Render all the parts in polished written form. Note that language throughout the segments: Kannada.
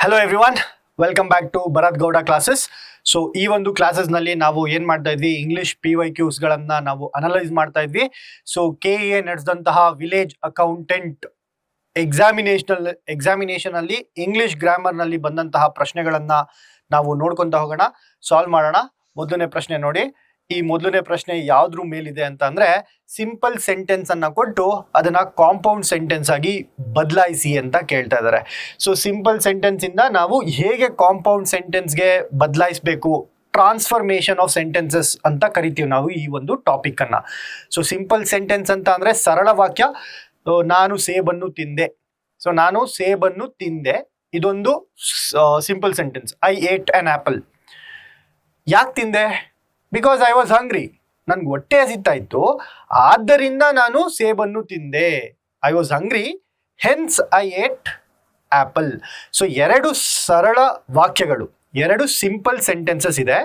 Hello everyone, welcome back to Bharath Gowda classes. So ಈ ಒಂದು ಕ್ಲಾಸಸ್ ನಲ್ಲಿ ನಾವು ಏನ್ ಮಾಡ್ತಾ ಇದ್ವಿ, ಇಂಗ್ಲಿಷ್ PYQs ಗಳನ್ನ ನಾವು ಅನಲೈಸ್ ಮಾಡ್ತಾ ಇದ್ವಿ. ಸೊ KEA ನಡೆಸಿದಂತಹ ವಿಲೇಜ್ ಅಕೌಂಟೆಂಟ್ ಎಕ್ಸಾಮಿನೇಷನ್ ಅಲ್ಲಿ ಇಂಗ್ಲಿಷ್ ಗ್ರಾಮರ್ ನಲ್ಲಿ ಬಂದಂತಹ ಪ್ರಶ್ನೆಗಳನ್ನ ನಾವು ನೋಡ್ಕೊಂತ ಹೋಗೋಣ, ಸಾಲ್ವ್ ಮಾಡೋಣ. ಮೊದಲನೇ ಪ್ರಶ್ನೆ ನೋಡಿ. ಈ ಮೊದಲನೇ ಪ್ರಶ್ನೆ ಯಾವ್ದ್ರ ಮೇಲಿದೆ ಅಂತ ಅಂದ್ರೆ, ಸಿಂಪಲ್ ಸೆಂಟೆನ್ಸ್ ಅನ್ನ ಕೊಟ್ಟು ಅದನ್ನ ಕಾಂಪೌಂಡ್ ಸೆಂಟೆನ್ಸ್ ಆಗಿ ಬದಲಾಯಿಸಿ ಅಂತ ಕೇಳ್ತಾ ಇದ್ದಾರೆ. ಸೊ ಸಿಂಪಲ್ ಸೆಂಟೆನ್ಸ್ ಇಂದ ನಾವು ಹೇಗೆ ಕಾಂಪೌಂಡ್ ಸೆಂಟೆನ್ಸ್ಗೆ ಬದಲಾಯಿಸಬೇಕು, ಟ್ರಾನ್ಸ್ಫರ್ಮೇಷನ್ ಆಫ್ ಸೆಂಟೆನ್ಸಸ್ ಅಂತ ಕರಿತೀವಿ ನಾವು ಈ ಒಂದು ಟಾಪಿಕ್ ಅನ್ನ. ಸೊ ಸಿಂಪಲ್ ಸೆಂಟೆನ್ಸ್ ಅಂತ ಅಂದ್ರೆ ಸರಳ ವಾಕ್ಯ. ನಾನು ಸೇಬನ್ನು ತಿಂದೆ. ಸೊ ನಾನು ಸೇಬನ್ನು ತಿಂದೆ, ಇದೊಂದು simple sentence. I eight an apple. ಯಾಕೆ ತಿಂದೆ? ಬಿಕಾಸ್ ಐ ವಾಸ್ ಹಂಗ್ರಿ. ನನ್ಗೆ ಹೊಟ್ಟೆ ಹಸಿತಾ ಇತ್ತು, ಆದ್ದರಿಂದ ನಾನು ಸೇಬನ್ನು ತಿಂದೆ. I was hungry, hence I eight apple. So ಎರಡು ಸರಳ ವಾಕ್ಯಗಳು, ಎರಡು ಸಿಂಪಲ್ ಸೆಂಟೆನ್ಸಸ್ ಇದೆ.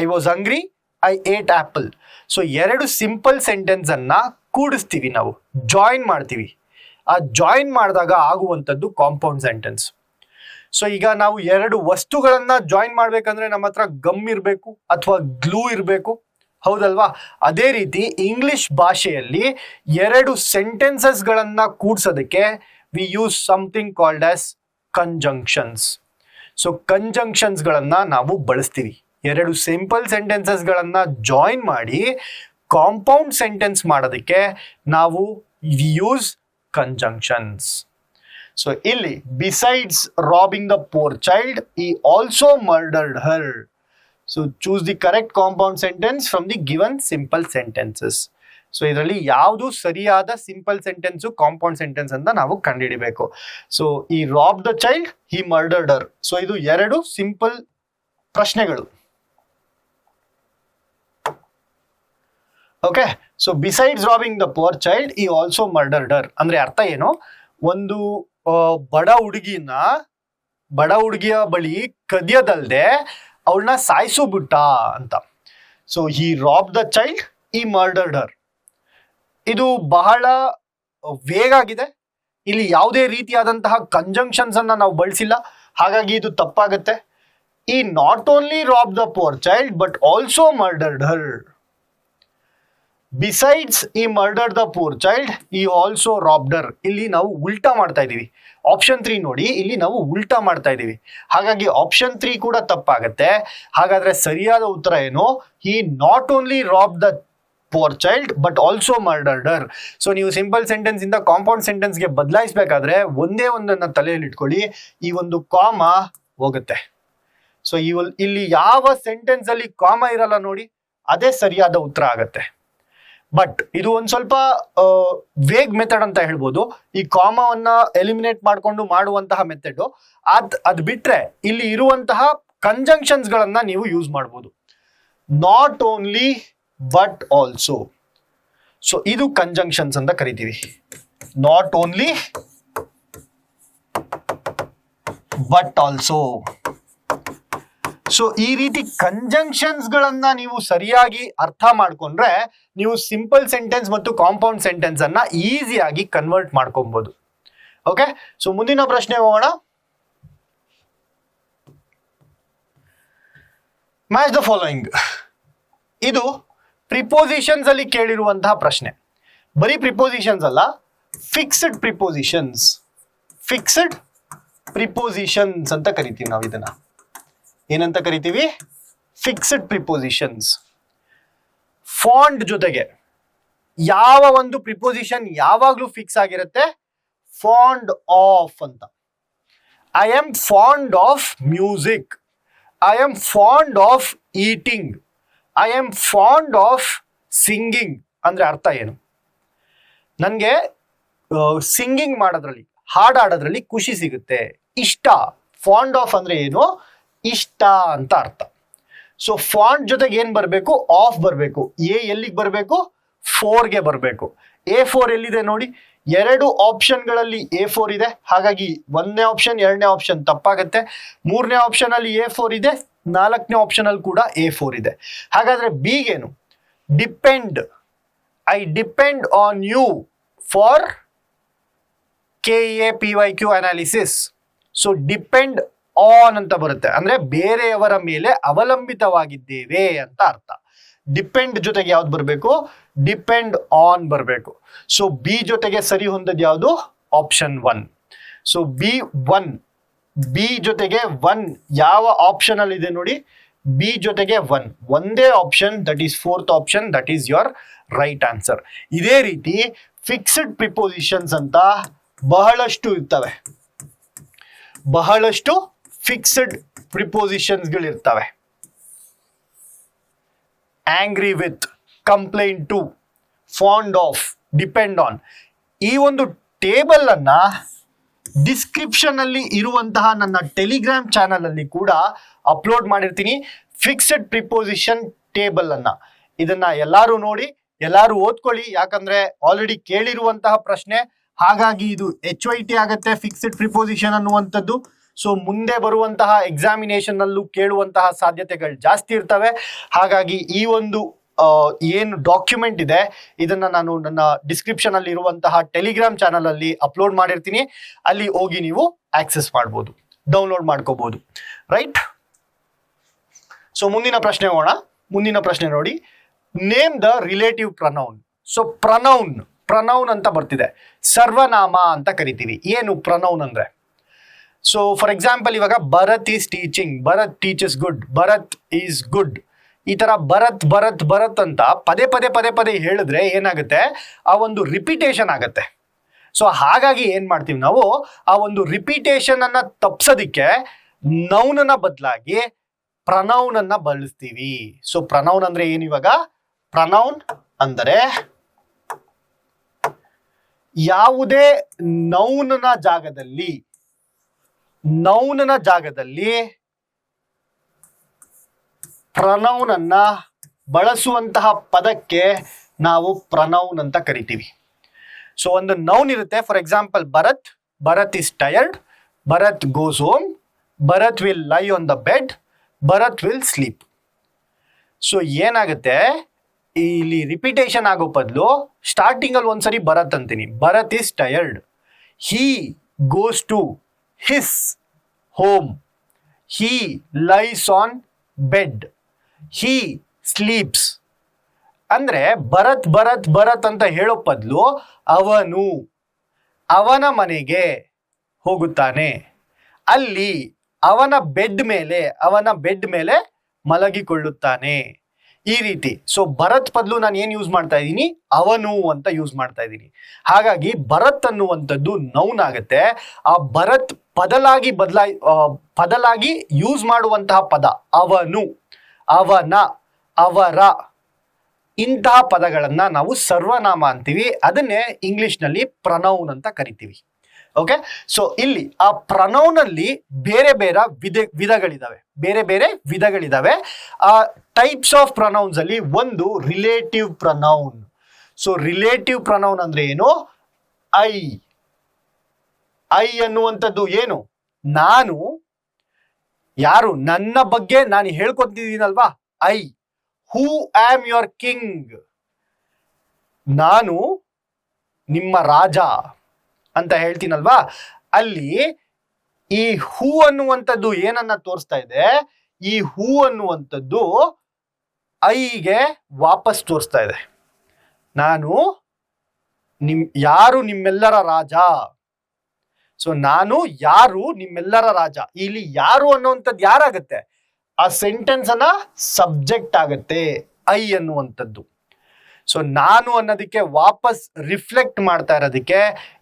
I was hungry, I eight apple. So ಎರಡು ಸಿಂಪಲ್ ಸೆಂಟೆನ್ಸ್ ಅನ್ನ ಕೂಡಿಸ್ತೀವಿ, ನಾವು ಜಾಯಿನ್ ಮಾಡ್ತೀವಿ. ಆ ಜಾಯಿನ್ ಮಾಡಿದಾಗ ಆಗುವಂಥದ್ದು ಕಾಂಪೌಂಡ್ ಸೆಂಟೆನ್ಸ್. ಸೊ ಈಗ ನಾವು ಎರಡು ವಸ್ತುಗಳನ್ನ ಜಾಯಿನ್ ಮಾಡ್ಬೇಕಂದ್ರೆ ನಮ್ಮ ಹತ್ರ ಗಮ್ ಇರಬೇಕು ಅಥವಾ ಗ್ಲೂ ಇರಬೇಕು, ಹೌದಲ್ವಾ? ಅದೇ ರೀತಿ ಇಂಗ್ಲಿಷ್ ಭಾಷೆಯಲ್ಲಿ ಎರಡು ಸೆಂಟೆನ್ಸಸ್ ಗಳನ್ನ ಕೂಡ್ಸೋದಕ್ಕೆ we use something called as conjunctions. So conjunctions ಗಳನ್ನ ನಾವು ಬಳಸ್ತೀವಿ. ಎರಡು ಸಿಂಪಲ್ ಸೆಂಟೆನ್ಸಸ್ ಗಳನ್ನ ಜಾಯಿನ್ ಮಾಡಿ ಕಾಂಪೌಂಡ್ ಸೆಂಟೆನ್ಸ್ ಮಾಡೋದಕ್ಕೆ ನಾವು ಯೂಸ್ ಕಂಜಂಕ್ಷನ್ಸ್. ಸೊ ಇಲ್ಲಿ besides robbing the poor child, he also murdered her. So choose the correct compound sentence from the given simple sentences. So ಇದರಲ್ಲಿ ಯಾವುದು ಸರಿಯಾದ ಸಿಂಪಲ್ ಸೆಂಟೆನ್ಸ್ ಕಾಂಪೌಂಡ್ ಸೆಂಟೆನ್ಸ್ ಅಂತ ನಾವು ಕಂಡುಹಿಡಿಬೇಕು. ಸೊ ಈ rob the child, he murdered her. So ಇದು ಎರಡು ಸಿಂಪಲ್ ಪ್ರಶ್ನೆಗಳು. Okay, so besides robbing the poor child, he also murdered her ಅಂದ್ರೆ ಅರ್ಥ ಏನು? ಒಂದು ಬಡ ಹುಡುಗಿಯ ಬಳಿ ಕದಿಯದಲ್ದೆ ಅವಳನ್ನ ಸಾಯಿಸು ಬಿಟ್ಟ ಅಂತ. So he rob the child, he murdered her. ಇದು ಬಹಳ ವೇಗ ಆಗಿದೆ. ಇಲ್ಲಿ ಯಾವುದೇ ರೀತಿಯಾದಂತಹ ಕಂಜಂಕ್ಷನ್ಸ್ ಅನ್ನ ನಾವು ಬಳಸಿಲ್ಲ, ಹಾಗಾಗಿ ಇದು ತಪ್ಪಾಗುತ್ತೆ. He not only rob the poor child but also murdered her. Besides he murder the poor child, he also robbed her. ಇಲ್ಲಿ ನಾವು ಉಲ್ಟಾ ಮಾಡ್ತಾ ಇದೀವಿ. ಆಪ್ಷನ್ 3 ನೋಡಿ, ಇಲ್ಲಿ ನಾವು ಉಲ್ಟಾ ಮಾಡ್ತಾ ಇದೀವಿ, ಹಾಗಾಗಿ ಆಪ್ಷನ್ 3 ಕೂಡ ತಪ್ಪಾಗತ್ತೆ. ಹಾಗಾದ್ರೆ ಸರಿಯಾದ ಉತ್ತರ ಏನು? ಈ not only rob the poor child but also murdered. So ನೀವು ಸಿಂಪಲ್ ಸೆಂಟೆನ್ಸ್ ಇಂದ ಕಾಂಪೌಂಡ್ ಸೆಂಟೆನ್ಸ್ಗೆ ಬದಲಾಯಿಸಬೇಕಾದ್ರೆ ಒಂದೇ ಒಂದನ್ನ ತಲೆಯಲ್ಲಿ ಇಟ್ಕೊಳ್ಳಿ, ಈ ಒಂದು ಕಾಮ ಹೋಗುತ್ತೆ. ಸೊ ಇಲ್ಲಿ ಯಾವ ಸೆಂಟೆನ್ಸ್ ಅಲ್ಲಿ ಕಾಮ ಇರಲ್ಲ ನೋಡಿ, ಅದೇ ಸರಿಯಾದ ಉತ್ತರ ಆಗತ್ತೆ. ಬಟ್ ಇದು ಒಂದ್ ಸ್ವಲ್ಪ ವೇಗ್ ಮೆಥಡ್ ಅಂತ ಹೇಳ್ಬೋದು. ಈ ಕಾಮವನ್ನ ಎಲಿಮಿನೇಟ್ ಮಾಡ್ಕೊಂಡು ಮಾಡುವಂತಹ ಮೆಥಡ್. ಅದ್ ಬಿಟ್ರೆ ಇಲ್ಲಿ ಇರುವಂತಹ ಕಂಜಂಕ್ಷನ್ಸ್ ಗಳನ್ನ ನೀವು ಯೂಸ್ ಮಾಡ್ಬೋದು. Not only but also. So ಇದು ಕಂಜಂಕ್ಷನ್ಸ್ ಅಂತ ಕರಿತೀವಿ. Not only but also. So ಈ ರೀತಿ ಕಂಜಂಕ್ಷನ್ಸ್ ಗಳನ್ನ ನೀವು ಸರಿಯಾಗಿ ಅರ್ಥ ಮಾಡ್ಕೊಂಡ್ರೆ ನೀವು ಸಿಂಪಲ್ ಸೆಂಟೆನ್ಸ್ ಮತ್ತು ಕಾಂಪೌಂಡ್ ಸೆಂಟೆನ್ಸ್ ಅನ್ನ ಈಸಿಯಾಗಿ ಕನ್ವರ್ಟ್ ಮಾಡ್ಕೊಬಹುದು. ಓಕೆ, ಸೊ ಮುಂದಿನ ಪ್ರಶ್ನೆ ಹೋಗೋಣ. Match the following. ಇದು ಪ್ರಿಪೋಸಿಷನ್ಸ್ ಅಲ್ಲಿ ಕೇಳಿರುವಂತಹ ಪ್ರಶ್ನೆ. ಬರೀ ಪ್ರಿಪೋಸಿಷನ್ಸ್ ಅಲ್ಲ, ಫಿಕ್ಸ್ಡ್ ಪ್ರಿಪೋಸಿಷನ್ಸ್. ಫಿಕ್ಸ್ಡ್ ಪ್ರಿಪೋಸಿಷನ್ಸ್ ಅಂತ ಕರಿತೀವಿ ನಾವು ಇದನ್ನ. ಏನಂತ ಕರಿತೀವಿ? Fixed prepositions. ಫಾಂಡ್ ಜೊತೆಗೆ ಯಾವ ಒಂದು ಪ್ರಿಪೋಸಿಷನ್ ಯಾವಾಗ್ಲೂ ಫಿಕ್ಸ್ ಆಗಿರುತ್ತೆ? ಫಾಂಡ್ ಆಫ್ ಅಂತ. I am fond of music, I am fond of eating, I am fond of singing ಅಂದ್ರೆ ಅರ್ಥ ಏನು? ನನಗೆ ಸಿಂಗಿಂಗ್ ಮಾಡೋದ್ರಲ್ಲಿ, ಹಾಡಾಡೋದ್ರಲ್ಲಿ ಖುಷಿ ಸಿಗುತ್ತೆ, ಇಷ್ಟ. ಫಾಂಡ್ ಆಫ್ ಅಂದ್ರೆ ಏನು? ಇಷ್ಟ ಅಂತ ಅರ್ಥ. ಸೊ ಫಾಂಟ್ ಜೊತೆಗೆ ಏನ್ ಬರಬೇಕು? ಆಫ್ ಬರಬೇಕು. ಎಲ್ಲಿಗೆ ಬರಬೇಕು? 4ಗೆ ಬರಬೇಕು. A4 ಎಲ್ಲಿದೆ ನೋಡಿ? ಎರಡು ಆಪ್ಷನ್ಗಳಲ್ಲಿ A4 ಇದೆ, ಹಾಗಾಗಿ 1ನೇ ಆಪ್ಷನ್ 2ನೇ ಆಪ್ಷನ್ ತಪ್ಪಾಗತ್ತೆ. 3ನೇ ಆಪ್ಷನ್ ಅಲ್ಲಿ A4 ಇದೆ, 4ನೇ ಆಪ್ಷನ್ ಅಲ್ಲಿ ಕೂಡ A4 ಇದೆ. ಹಾಗಾದ್ರೆ ಬಿಗೇನು? Depend. I depend on you for KEA PYQ analysis. So depend on ಅಂತ ಬರುತ್ತೆ, ಅಂದ್ರೆ ಬೇರೆಯವರ ಮೇಲೆ ಅವಲಂಬಿತವಾಗಿದ್ದೇವೆ ಅಂತ ಅರ್ಥ. ಡಿಪೆಂಡ್ ಜೊತೆಗೆ ಯಾವ್ದು ಬರಬೇಕು? ಡಿಪೆಂಡ್ ಆನ್ ಬರಬೇಕು. ಸೊ ಬಿ ಜೊತೆಗೆ ಸರಿ ಹೊಂದದ್ ಯಾವುದು? ಆಪ್ಷನ್ 1. ಸೊ ಬಿ ಜೊತೆಗೆ 1 ಯಾವ ಆಪ್ಷನ್ ಅಲ್ಲಿ ಇದೆ ನೋಡಿ? ಬಿ ಜೊತೆಗೆ 1 ಒಂದೇ option, that is 4th option, that is your right answer. ಇದೇ ರೀತಿ ಫಿಕ್ಸ್ಡ್ ಪ್ರಿಪೋಸಿಷನ್ಸ್ ಅಂತ ಬಹಳಷ್ಟು ಇರ್ತವೆ, ಬಹಳಷ್ಟು ಫಿಕ್ಸ್ಡ್ ಪ್ರಿಪೋಸಿಷನ್ಸ್ಗಳು ಇರ್ತವೆ. Angry with, complaint to, fond of, depend on. ಈ ಒಂದು ಟೇಬಲ್ ಅನ್ನ ಡಿಸ್ಕ್ರಿಪ್ಷನ್ ಅಲ್ಲಿ ಇರುವಂತಹ ನನ್ನ ಟೆಲಿಗ್ರಾಮ್ ಚಾನಲ್ ಅಲ್ಲಿ ಕೂಡ ಅಪ್ಲೋಡ್ ಮಾಡಿರ್ತೀನಿ, ಫಿಕ್ಸ್ಡ್ ಪ್ರಿಪೋಸಿಷನ್ ಟೇಬಲ್ ಅನ್ನ. ಇದನ್ನ ಎಲ್ಲಾರು ನೋಡಿ, ಎಲ್ಲಾರು ಓದ್ಕೊಳ್ಳಿ, ಯಾಕಂದ್ರೆ ಆಲ್ರೆಡಿ ಕೇಳಿರುವಂತಹ ಪ್ರಶ್ನೆ, ಹಾಗಾಗಿ ಇದು HYT ಆಗತ್ತೆ ಫಿಕ್ಸ್ಡ್ ಪ್ರಿಪೋಸಿಷನ್ ಅನ್ನುವಂಥದ್ದು. ಸೊ ಮುಂದೆ ಬರುವಂತಹ ಎಕ್ಸಾಮಿನೇಷನ್ ಅಲ್ಲೂ ಕೇಳುವಂತಹ ಸಾಧ್ಯತೆಗಳು ಜಾಸ್ತಿ ಇರ್ತವೆ. ಹಾಗಾಗಿ ಈ ಒಂದು ಏನು ಡಾಕ್ಯುಮೆಂಟ್ ಇದೆ ಇದನ್ನ ನಾನು ನನ್ನ ಡಿಸ್ಕ್ರಿಪ್ಷನ್ ಅಲ್ಲಿ ಇರುವಂತಹ ಟೆಲಿಗ್ರಾಮ್ ಚಾನಲ್ ಅಲ್ಲಿ ಅಪ್ಲೋಡ್ ಮಾಡಿರ್ತೀನಿ, ಅಲ್ಲಿ ಹೋಗಿ ನೀವು ಆಕ್ಸೆಸ್ ಮಾಡ್ಬೋದು, ಡೌನ್ಲೋಡ್ ಮಾಡ್ಕೋಬಹುದು. ರೈಟ್? ಸೊ ಮುಂದಿನ ಪ್ರಶ್ನೆ ಹೋಗೋಣ. ಮುಂದಿನ ಪ್ರಶ್ನೆ ನೋಡಿ, name the relative pronoun. So pronoun ಅಂತ ಬರ್ತಿದೆ, ಸರ್ವನಾಮ ಅಂತ ಕರಿತೀವಿ. ಏನು ಪ್ರನೌನ್ ಅಂದ್ರೆ? ಸೊ ಫಾರ್ ಎಕ್ಸಾಂಪಲ್ ಇವಾಗ Bharath is teaching, Bharath teaches good, Bharath is good. ಈ ತರ ಭರತ್ ಭರತ್ ಭರತ್ ಅಂತ ಪದೇ ಪದೇ ಹೇಳಿದ್ರೆ ಏನಾಗುತ್ತೆ? ಆ ಒಂದು ರಿಪಿಟೇಷನ್ ಆಗತ್ತೆ. ಸೊ ಹಾಗಾಗಿ ಏನ್ ಮಾಡ್ತೀವಿ ನಾವು? ಆ ಒಂದು ರಿಪಿಟೇಷನ್ ಅನ್ನ ತಪ್ಸೋದಿಕ್ಕೆ ನೌನನ ಬದಲಾಗಿ ಪ್ರನೌನ್ ಅನ್ನ ಬಳಸ್ತೀವಿ. ಸೊ ಪ್ರನೌನ್ ಅಂದ್ರೆ ಏನು? ಇವಾಗ ಪ್ರನೌನ್ ಅಂದರೆ ಯಾವುದೇ ನೌನನ ಜಾಗದಲ್ಲಿ ಪ್ರನೌನ್ ಅನ್ನ ಬಳಸುವಂತಹ ಪದಕ್ಕೆ ನಾವು ಪ್ರನೌನ್ ಅಂತ ಕರಿತೀವಿ. ಸೊ ಒಂದು ನೌನ್ ಇರುತ್ತೆ, for example Bharath is tired, Bharath goes home, Bharath will lie on the bed, Bharath will sleep. So ಏನಾಗುತ್ತೆ, ಇಲ್ಲಿ ರಿಪಿಟೇಷನ್ ಆಗೋ ಬದಲು ಸ್ಟಾರ್ಟಿಂಗ್ ಅಲ್ಲಿ ಒಂದ್ಸರಿ ಭರತ್ ಅಂತೀನಿ, Bharath is tired, he goes to his home, he lies on bed, he sleeps. ಅಂದ್ರೆ ಭರತ್ ಭರತ್ ಭರತ್ ಅಂತ ಹೇಳೋ ಬದಲು ಅವನು ಅವನ ಮನೆಗೆ ಹೋಗುತ್ತಾನೆ, ಅಲ್ಲಿ ಅವನ ಬೆಡ್ ಮೇಲೆ ಮಲಗಿಕೊಳ್ಳುತ್ತಾನೆ, ಈ ರೀತಿ. ಸೊ ಭರತ್ ಬದಲು ನಾನು ಏನ್ ಯೂಸ್ ಮಾಡ್ತಾ ಇದ್ದೀನಿ? ಅವನು ಅಂತ ಯೂಸ್ ಮಾಡ್ತಾ ಇದ್ದೀನಿ. ಹಾಗಾಗಿ ಭರತ್ ಅನ್ನುವಂಥದ್ದು ನೌನ್ ಆಗತ್ತೆ. ಆ ಭರತ್ ಬದಲಾಗಿ ಯೂಸ್ ಮಾಡುವಂತಹ ಪದ ಅವನು, ಅವನ, ಅವರ, ಇಂತಹ ಪದಗಳನ್ನ ನಾವು ಸರ್ವನಾಮ ಅಂತೀವಿ. ಅದನ್ನೇ ಇಂಗ್ಲಿಷ್ ನಲ್ಲಿ ಪ್ರನೌನ್ ಅಂತ ಕರಿತೀವಿ. ಓಕೆ, ಸೊ ಇಲ್ಲಿ ಆ ಪ್ರನೌನ್ ಅಲ್ಲಿ ಬೇರೆ ವಿಧಗಳಿದಾವೆ. ಆ ಟೈಪ್ಸ್ ಆಫ್ ಪ್ರನೌನ್ಸ್ ಅಲ್ಲಿ ಒಂದು relative pronoun. So relative pronoun ಅಂದ್ರೆ ಏನು? ಐ ಅನ್ನುವಂಥದ್ದು ಏನು? ನಾನು ಯಾರು, ನನ್ನ ಬಗ್ಗೆ ನಾನು ಹೇಳ್ಕೊತಿದ್ದೀನಲ್ವಾ, I who am your king, ನಾನು ನಿಮ್ಮ ರಾಜ ಅಂತ ಹೇಳ್ತೀನಲ್ವಾ, ಅಲ್ಲಿ ಈ ಹೂ ಅನ್ನುವಂಥದ್ದು ಏನನ್ನ ತೋರಿಸ್ತಾ ಇದೆ? ಈ ಹೂ ಅನ್ನುವಂಥದ್ದು ಐಗೆ ವಾಪಸ್ ತೋರಿಸ್ತಾ ಇದೆ. ನಾನು ಯಾರು ನಿಮ್ಮೆಲ್ಲರ ರಾಜ. ಸೊ ನಾನು ಯಾರು ನಿಮ್ಮೆಲ್ಲರ ರಾಜ. ಇಲ್ಲಿ ಯಾರು ಅನ್ನುವಂಥದ್ದು ಯಾರಾಗತ್ತೆ? ಆ ಸೆಂಟೆನ್ಸ್ ಅನ್ನ ಸಬ್ಜೆಕ್ಟ್ ಆಗತ್ತೆ ಐ ಅನ್ನುವಂಥದ್ದು. ಸೊ ನಾನು ಅನ್ನೋದಕ್ಕೆ ವಾಪಸ್ ರಿಫ್ಲೆಕ್ಟ್ ಮಾಡ್ತಾ ಇರೋದಕ್ಕೆ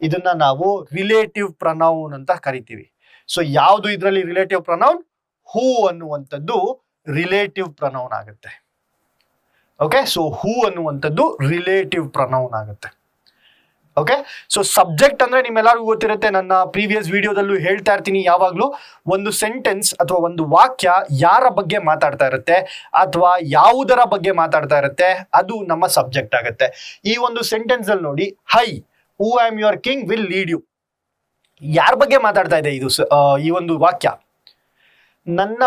ಇದನ್ನ ನಾವು ರಿಲೇಟಿವ್ ಪ್ರನೌನ್ ಅಂತ ಕರಿತೀವಿ. ಸೊ ಯಾವುದು ಇದರಲ್ಲಿ ರಿಲೇಟಿವ್ ಪ್ರನೌನ್? ಹೂ ಅನ್ನುವಂಥದ್ದು ರಿಲೇಟಿವ್ ಪ್ರನೌನ್ ಆಗುತ್ತೆ. ಓಕೆ, ಸೊ ಹೂ ಅನ್ನುವಂಥದ್ದು ರಿಲೇಟಿವ್ ಪ್ರನೌನ್ ಆಗುತ್ತೆ. ಓಕೆ, ಸೊ ಸಬ್ಜೆಕ್ಟ್ ಅಂದ್ರೆ ನಿಮ್ಮೆಲ್ಲರಿಗೂ ಗೊತ್ತಿರುತ್ತೆ, ನನ್ನ ಪ್ರೀವಿಯಸ್ ವಿಡಿಯೋದಲ್ಲೂ ಹೇಳ್ತಾ ಇರ್ತೀನಿ ಯಾವಾಗ್ಲೂ, ಒಂದು ಸೆಂಟೆನ್ಸ್ ಅಥವಾ ಒಂದು ವಾಕ್ಯ ಯಾರ ಬಗ್ಗೆ ಮಾತಾಡ್ತಾ ಇರುತ್ತೆ ಅಥವಾ ಯಾವುದರ ಬಗ್ಗೆ ಮಾತಾಡ್ತಾ ಇರುತ್ತೆ, ಅದು ನಮ್ಮ ಸಬ್ಜೆಕ್ಟ್ ಆಗುತ್ತೆ. ಈ ಒಂದು ಸೆಂಟೆನ್ಸ್ ಅಲ್ಲಿ ನೋಡಿ, I who am your king will lead you. ಯಾರ ಬಗ್ಗೆ ಮಾತಾಡ್ತಾ ಇದೆ ಇದು? ಈ ಒಂದು ವಾಕ್ಯ ನನ್ನ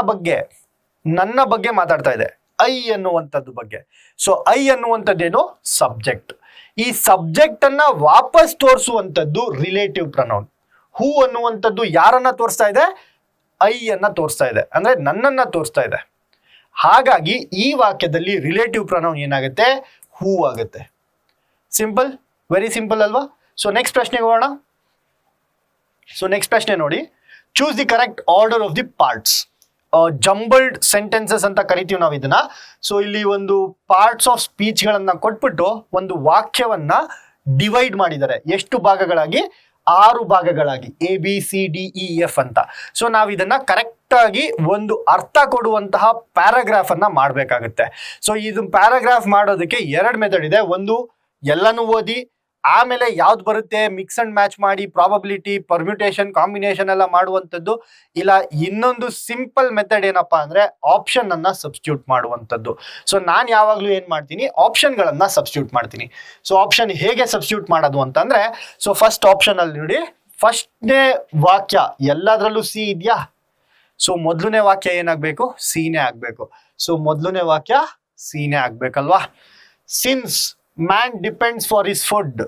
ಬಗ್ಗೆ ಮಾತಾಡ್ತಾ ಇದೆ, ಐ ಅನ್ನುವಂಥದ್ದು ಬಗ್ಗೆ. ಸೊ ಐ ಅನ್ನುವಂಥದ್ದೇನು? ಸಬ್ಜೆಕ್ಟ್. ಈ ಸಬ್ಜೆಕ್ಟ್ ಅನ್ನ ವಾಪಸ್ ತೋರಿಸುವಂಥದ್ದು ರಿಲೇಟಿವ್ ಪ್ರನೌನ್. ಹೂ ಅನ್ನುವಂಥದ್ದು ಯಾರನ್ನ ತೋರಿಸ್ತಾ ಇದೆ? ಐ ಅನ್ನ ತೋರಿಸ್ತಾ ಇದೆ, ಅಂದ್ರೆ ನನ್ನನ್ನ ತೋರಿಸ್ತಾ ಇದೆ. ಹಾಗಾಗಿ ಈ ವಾಕ್ಯದಲ್ಲಿ ರಿಲೇಟಿವ್ ಪ್ರೊನೌನ್ ಏನಾಗುತ್ತೆ, ಹೂ ಆಗುತ್ತೆ. ಸಿಂಪಲ್, ವೆರಿ ಸಿಂಪಲ್ ಅಲ್ವಾ? ಸೊ ನೆಕ್ಸ್ಟ್ ಪ್ರಶ್ನೆಗೆ ಹೋಗೋಣ. ಸೊ ನೆಕ್ಸ್ಟ್ ಪ್ರಶ್ನೆ ನೋಡಿ, choose the correct order of the parts. Jumbled sentences ಅಂತ ಕರಿತೀವಿ ನಾವು ಇದನ್ನ. ಸೊ ಇಲ್ಲಿ ಒಂದು ಪಾರ್ಟ್ಸ್ ಆಫ್ ಸ್ಪೀಚ್ ಗಳನ್ನ ಕೊಟ್ಬಿಟ್ಟು ಒಂದು ವಾಕ್ಯವನ್ನ ಡಿವೈಡ್ ಮಾಡಿದ್ದಾರೆ. ಎಷ್ಟು ಭಾಗಗಳಾಗಿ? 6 ಭಾಗಗಳಾಗಿ, ABCDEF ಅಂತ. ಸೊ ನಾವು ಇದನ್ನ ಕರೆಕ್ಟ್ ಆಗಿ ಒಂದು ಅರ್ಥ ಕೊಡುವಂತಹ ಪ್ಯಾರಾಗ್ರಾಫ್ ಅನ್ನ ಮಾಡಬೇಕಾಗುತ್ತೆ. ಸೊ ಇದು ಪ್ಯಾರಾಗ್ರಾಫ್ ಮಾಡೋದಕ್ಕೆ 2 ಮೆಥಡ್ ಇದೆ. ಒಂದು ಎಲ್ಲನೂ ಓದಿ ಆಮೇಲೆ ಯಾವ್ದು ಬರುತ್ತೆ ಮಿಕ್ಸ್ ಅಂಡ್ ಮ್ಯಾಚ್ ಮಾಡಿ ಪ್ರಾಬಬಿಲಿಟಿ, ಪರ್ಮ್ಯುಟೇಷನ್, ಕಾಂಬಿನೇಷನ್ ಎಲ್ಲ ಮಾಡುವಂಥದ್ದು. ಇಲ್ಲ ಇನ್ನೊಂದು ಸಿಂಪಲ್ ಮೆಥಡ್ ಏನಪ್ಪಾ ಅಂದ್ರೆ ಆಪ್ಷನ್ ಅನ್ನ ಸಬ್ಸ್ಟಿಟ್ಯೂಟ್ ಮಾಡುವಂಥದ್ದು. ಸೊ ನಾನು ಯಾವಾಗ್ಲೂ ಏನ್ ಮಾಡ್ತೀನಿ, ಆಪ್ಷನ್ಗಳನ್ನ ಸಬ್ಸ್ಟಿಟ್ಯೂಟ್ ಮಾಡ್ತೀನಿ. ಸೊ ಆಪ್ಷನ್ ಹೇಗೆ ಸಬ್ಸ್ಟಿಟ್ಯೂಟ್ ಮಾಡೋದು ಅಂತಂದ್ರೆ, ಸೊ ಫಸ್ಟ್ ಆಪ್ಷನ್ ಅಲ್ಲಿ ನೋಡಿ, ಫಸ್ಟ್ನೇ ವಾಕ್ಯ ಎಲ್ಲದರಲ್ಲೂ ಸಿ ಇದೆಯಾ? ಸೊ ಮೊದಲನೇ ವಾಕ್ಯ ಏನಾಗ್ಬೇಕು, ಸಿನೇ ಆಗ್ಬೇಕು. ಸೊ ಮೊದಲನೇ ವಾಕ್ಯ ಸಿನೇ ಆಗ್ಬೇಕಲ್ವಾ? Since man depends for his food.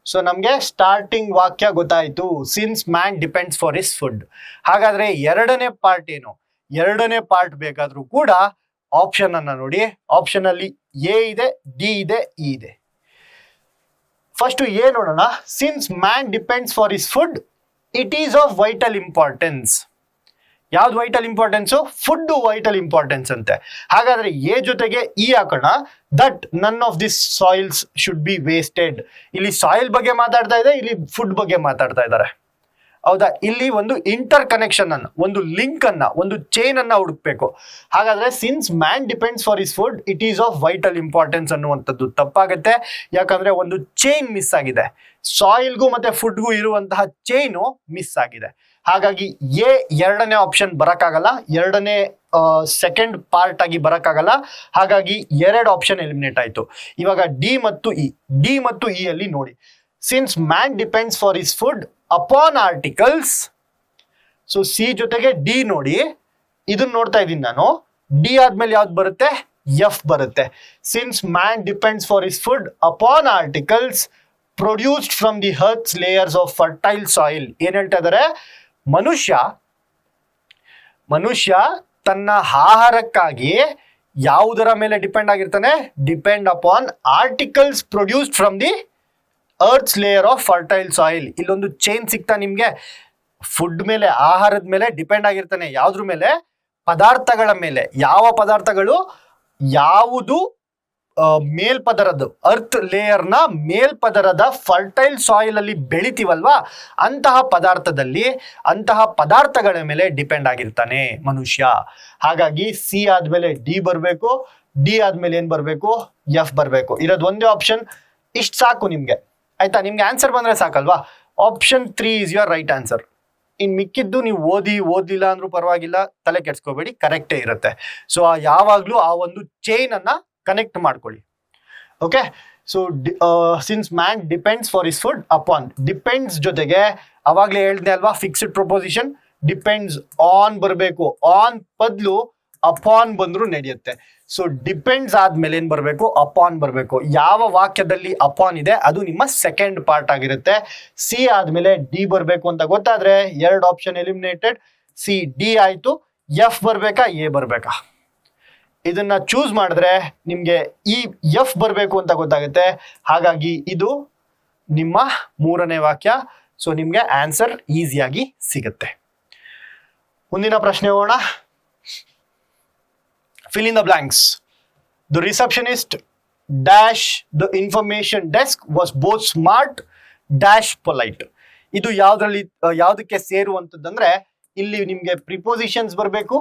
So ನಮ್ಗೆ ಸ್ಟಾರ್ಟಿಂಗ್ ವಾಕ್ಯ ಗೊತ್ತಾಯ್ತು, ಸಿನ್ಸ್ ಮ್ಯಾನ್ ಡಿಪೆಂಡ್ಸ್ ಫಾರ್ ಹಿಸ್ ಫುಡ್. ಹಾಗಾದ್ರೆ ಎರಡನೇ ಪಾರ್ಟ್ ಏನು? ಎರಡನೇ ಪಾರ್ಟ್ ಬೇಕಾದ್ರೂ ಕೂಡ ಆಪ್ಷನ್ ಅನ್ನ ನೋಡಿ. ಆಪ್ಷನ್ ಅಲ್ಲಿ ಎ ಇದೆ, ಡಿ ಇದೆ, ಇ ಇದೆ. ಫಸ್ಟ್ ಎ ನೋಡೋಣ. Since man depends for his food, it is of vital importance. ಯಾವ್ದು vital importance? Food vital importance ಅಂತೆ. ಹಾಗಾದ್ರೆ ಎ ಜೊತೆಗೆ ಇ ಹಾಕೋಣ. That none of this soils should be wasted. ಇಲ್ಲಿ ಸಾಯಿಲ್ ಬಗ್ಗೆ ಮಾತಾಡ್ತಾ ಇದೆ, ಇಲ್ಲಿ ಫುಡ್ ಬಗ್ಗೆ ಮಾತಾಡ್ತಾ ಇದ್ದಾರೆ. ಹೌದಾ? ಇಲ್ಲಿ ಒಂದು ಇಂಟರ್ ಕನೆಕ್ಷನ್ ಅನ್ನ, ಒಂದು ಲಿಂಕ್ ಅನ್ನ, ಒಂದು ಚೈನ್ ಅನ್ನ ಹುಡುಕ್ಬೇಕು. ಹಾಗಾದ್ರೆ since man depends for his food, it is of vital importance ಅನ್ನುವಂಥದ್ದು ತಪ್ಪಾಗುತ್ತೆ. ಯಾಕಂದ್ರೆ ಒಂದು ಚೈನ್ ಮಿಸ್ ಆಗಿದೆ. ಸಾಯಿಲ್ಗೂ ಮತ್ತೆ ಫುಡ್ಗೂ ಇರುವಂತಹ ಚೈನು ಮಿಸ್ ಆಗಿದೆ. ಹಾಗಾಗಿ ಎ ಎರಡನೇ ಆಪ್ಷನ್ ಬರಕ್ಕಾಗಲ್ಲ, ಎರಡನೇ ಸೆಕೆಂಡ್ ಪಾರ್ಟ್ ಆಗಿ ಬರಕ್ಕಾಗಲ್ಲ. ಹಾಗಾಗಿ 2 ಆಪ್ಷನ್ ಎಲಿಮಿನೇಟ್ ಆಯ್ತು. ಇವಾಗ ಡಿ ಮತ್ತು ಇ. ಡಿ ಮತ್ತು ಇ ಅಲ್ಲಿ ನೋಡಿ, since man depends for his food upon articles. So C ಜೊತೆಗೆ ಡಿ ನೋಡಿ, ಇದನ್ನ ನೋಡ್ತಾ ಇದ್ದೀನಿ ನಾನು. ಡಿ ಆದ್ಮೇಲೆ ಯಾವ್ದು ಬರುತ್ತೆ? ಎಫ್ ಬರುತ್ತೆ. Since man depends for his food upon articles produced from the earth's layers of fertile soil. ಏನ್ ಹೇಳ್ತಾ ಇದಾರೆ? ಮನುಷ್ಯ ತನ್ನ ಆಹಾರಕ್ಕಾಗಿ ಯಾವುದರ ಮೇಲೆ ಡಿಪೆಂಡ್ ಆಗಿರ್ತಾನೆ? Depend upon articles produced from the earth's layer of fertile soil. ಇಲ್ಲೊಂದು ಚೈನ್ ಸಿಗ್ತಾ ನಿಮ್ಗೆ. ಫುಡ್ ಮೇಲೆ, ಆಹಾರದ ಮೇಲೆ ಡಿಪೆಂಡ್ ಆಗಿರ್ತಾನೆ. ಯಾವ್ದ್ರ ಮೇಲೆ? ಪದಾರ್ಥಗಳ ಮೇಲೆ. ಯಾವ ಪದಾರ್ಥಗಳು? ಯಾವುದು ಮೇಲ್ಪದರದ್ದು, ಅರ್ತ್ ಲೇಯರ್ನ ಮೇಲ್ಪದರದ ಫರ್ಟೈಲ್ ಸಾಯಿಲ್ ಅಲ್ಲಿ ಬೆಳಿತೀವಲ್ವಾ, ಅಂತಹ ಪದಾರ್ಥದಲ್ಲಿ, ಅಂತಹ ಪದಾರ್ಥಗಳ ಮೇಲೆ ಡಿಪೆಂಡ್ ಆಗಿರ್ತಾನೆ ಮನುಷ್ಯ. ಹಾಗಾಗಿ ಸಿ ಆದ್ಮೇಲೆ ಡಿ ಬರಬೇಕು, ಡಿ ಆದ್ಮೇಲೆ ಏನ್ ಬರಬೇಕು? ಎಫ್ ಬರಬೇಕು. ಇರೋದು ಒಂದೇ ಆಪ್ಷನ್. ಇಷ್ಟು ಸಾಕು ನಿಮ್ಗೆ, ಆಯ್ತಾ? ನಿಮ್ಗೆ ಆನ್ಸರ್ ಬಂದ್ರೆ ಸಾಕಲ್ವಾ? Option 3 is your right answer. ಇನ್ ಮಿಕ್ಕಿದ್ದು ನೀವು ಓದಿಲ್ಲ ಅಂದ್ರೂ ಪರವಾಗಿಲ್ಲ, ತಲೆ ಕೆಡ್ಸ್ಕೋಬೇಡಿ, ಕರೆಕ್ಟೇ ಇರುತ್ತೆ. ಸೊ ಯಾವಾಗ್ಲೂ ಆ ಒಂದು ಚೈನ್ ಅನ್ನ ಕನೆಕ್ಟ್ ಮಾಡ್ಕೊಳ್ಳಿ. Okay? So since man depends for his food upon, depends ಜೊತೆಗೆ ಅವಾಗ್ಲೇ ಹೇಳ್ದೆ ಅಲ್ವಾ, ಫಿಕ್ಸ್ಡ್ ಪ್ರೊಪೋಸಿಷನ್, ಡಿಪೆಂಡ್ಸ್ ಆನ್ ಬರಬೇಕು. ಆನ್ ಬದಲು ಅಪಾನ್ ಬಂದ್ರು ನಡೆಯುತ್ತೆ. ಸೊ ಡಿಪೆಂಡ್ಸ್ ಆದ್ಮೇಲೆ ಏನ್ ಬರಬೇಕು? ಅಪಾನ್ ಬರಬೇಕು. ಯಾವ ವಾಕ್ಯದಲ್ಲಿ ಅಪಾನ್ ಇದೆ ಅದು ನಿಮ್ಮ ಸೆಕೆಂಡ್ ಪಾರ್ಟ್ ಆಗಿರುತ್ತೆ. ಸಿ ಆದ್ಮೇಲೆ ಡಿ ಬರಬೇಕು ಅಂತ ಗೊತ್ತಾದ್ರೆ 2 ಆಪ್ಷನ್ ಎಲಿಮಿನೇಟೆಡ್. ಸಿ ಡಿ ಆಯ್ತು. ಎಫ್ ಬರ್ಬೇಕಾ, ಎ ಬರ್ಬೇಕಾ? ಇದನ್ನ ಚೂಸ್ ಮಾಡಿದ್ರೆ ನಿಮ್ಗೆ ಈ ಎಫ್ ಬರಬೇಕು ಅಂತ ಗೊತ್ತಾಗುತ್ತೆ. ಹಾಗಾಗಿ ಇದು ನಿಮ್ಮ 3ನೇ ವಾಕ್ಯ. ಸೊ ನಿಮ್ಗೆ ಆನ್ಸರ್ ಈಸಿಯಾಗಿ ಸಿಗುತ್ತೆ. ಮುಂದಿನ ಪ್ರಶ್ನೆ ಹೋಗೋಣ. Fill in the blanks. The receptionist dash the information desk was both smart dash polite. ಇದು ಯಾವ್ದಕ್ಕೆ ಸೇರುವಂತದ್ದಂದ್ರೆ, ಇಲ್ಲಿ ನಿಮ್ಗೆ ಪ್ರಿಪೋಸಿಷನ್ಸ್ ಬರಬೇಕು.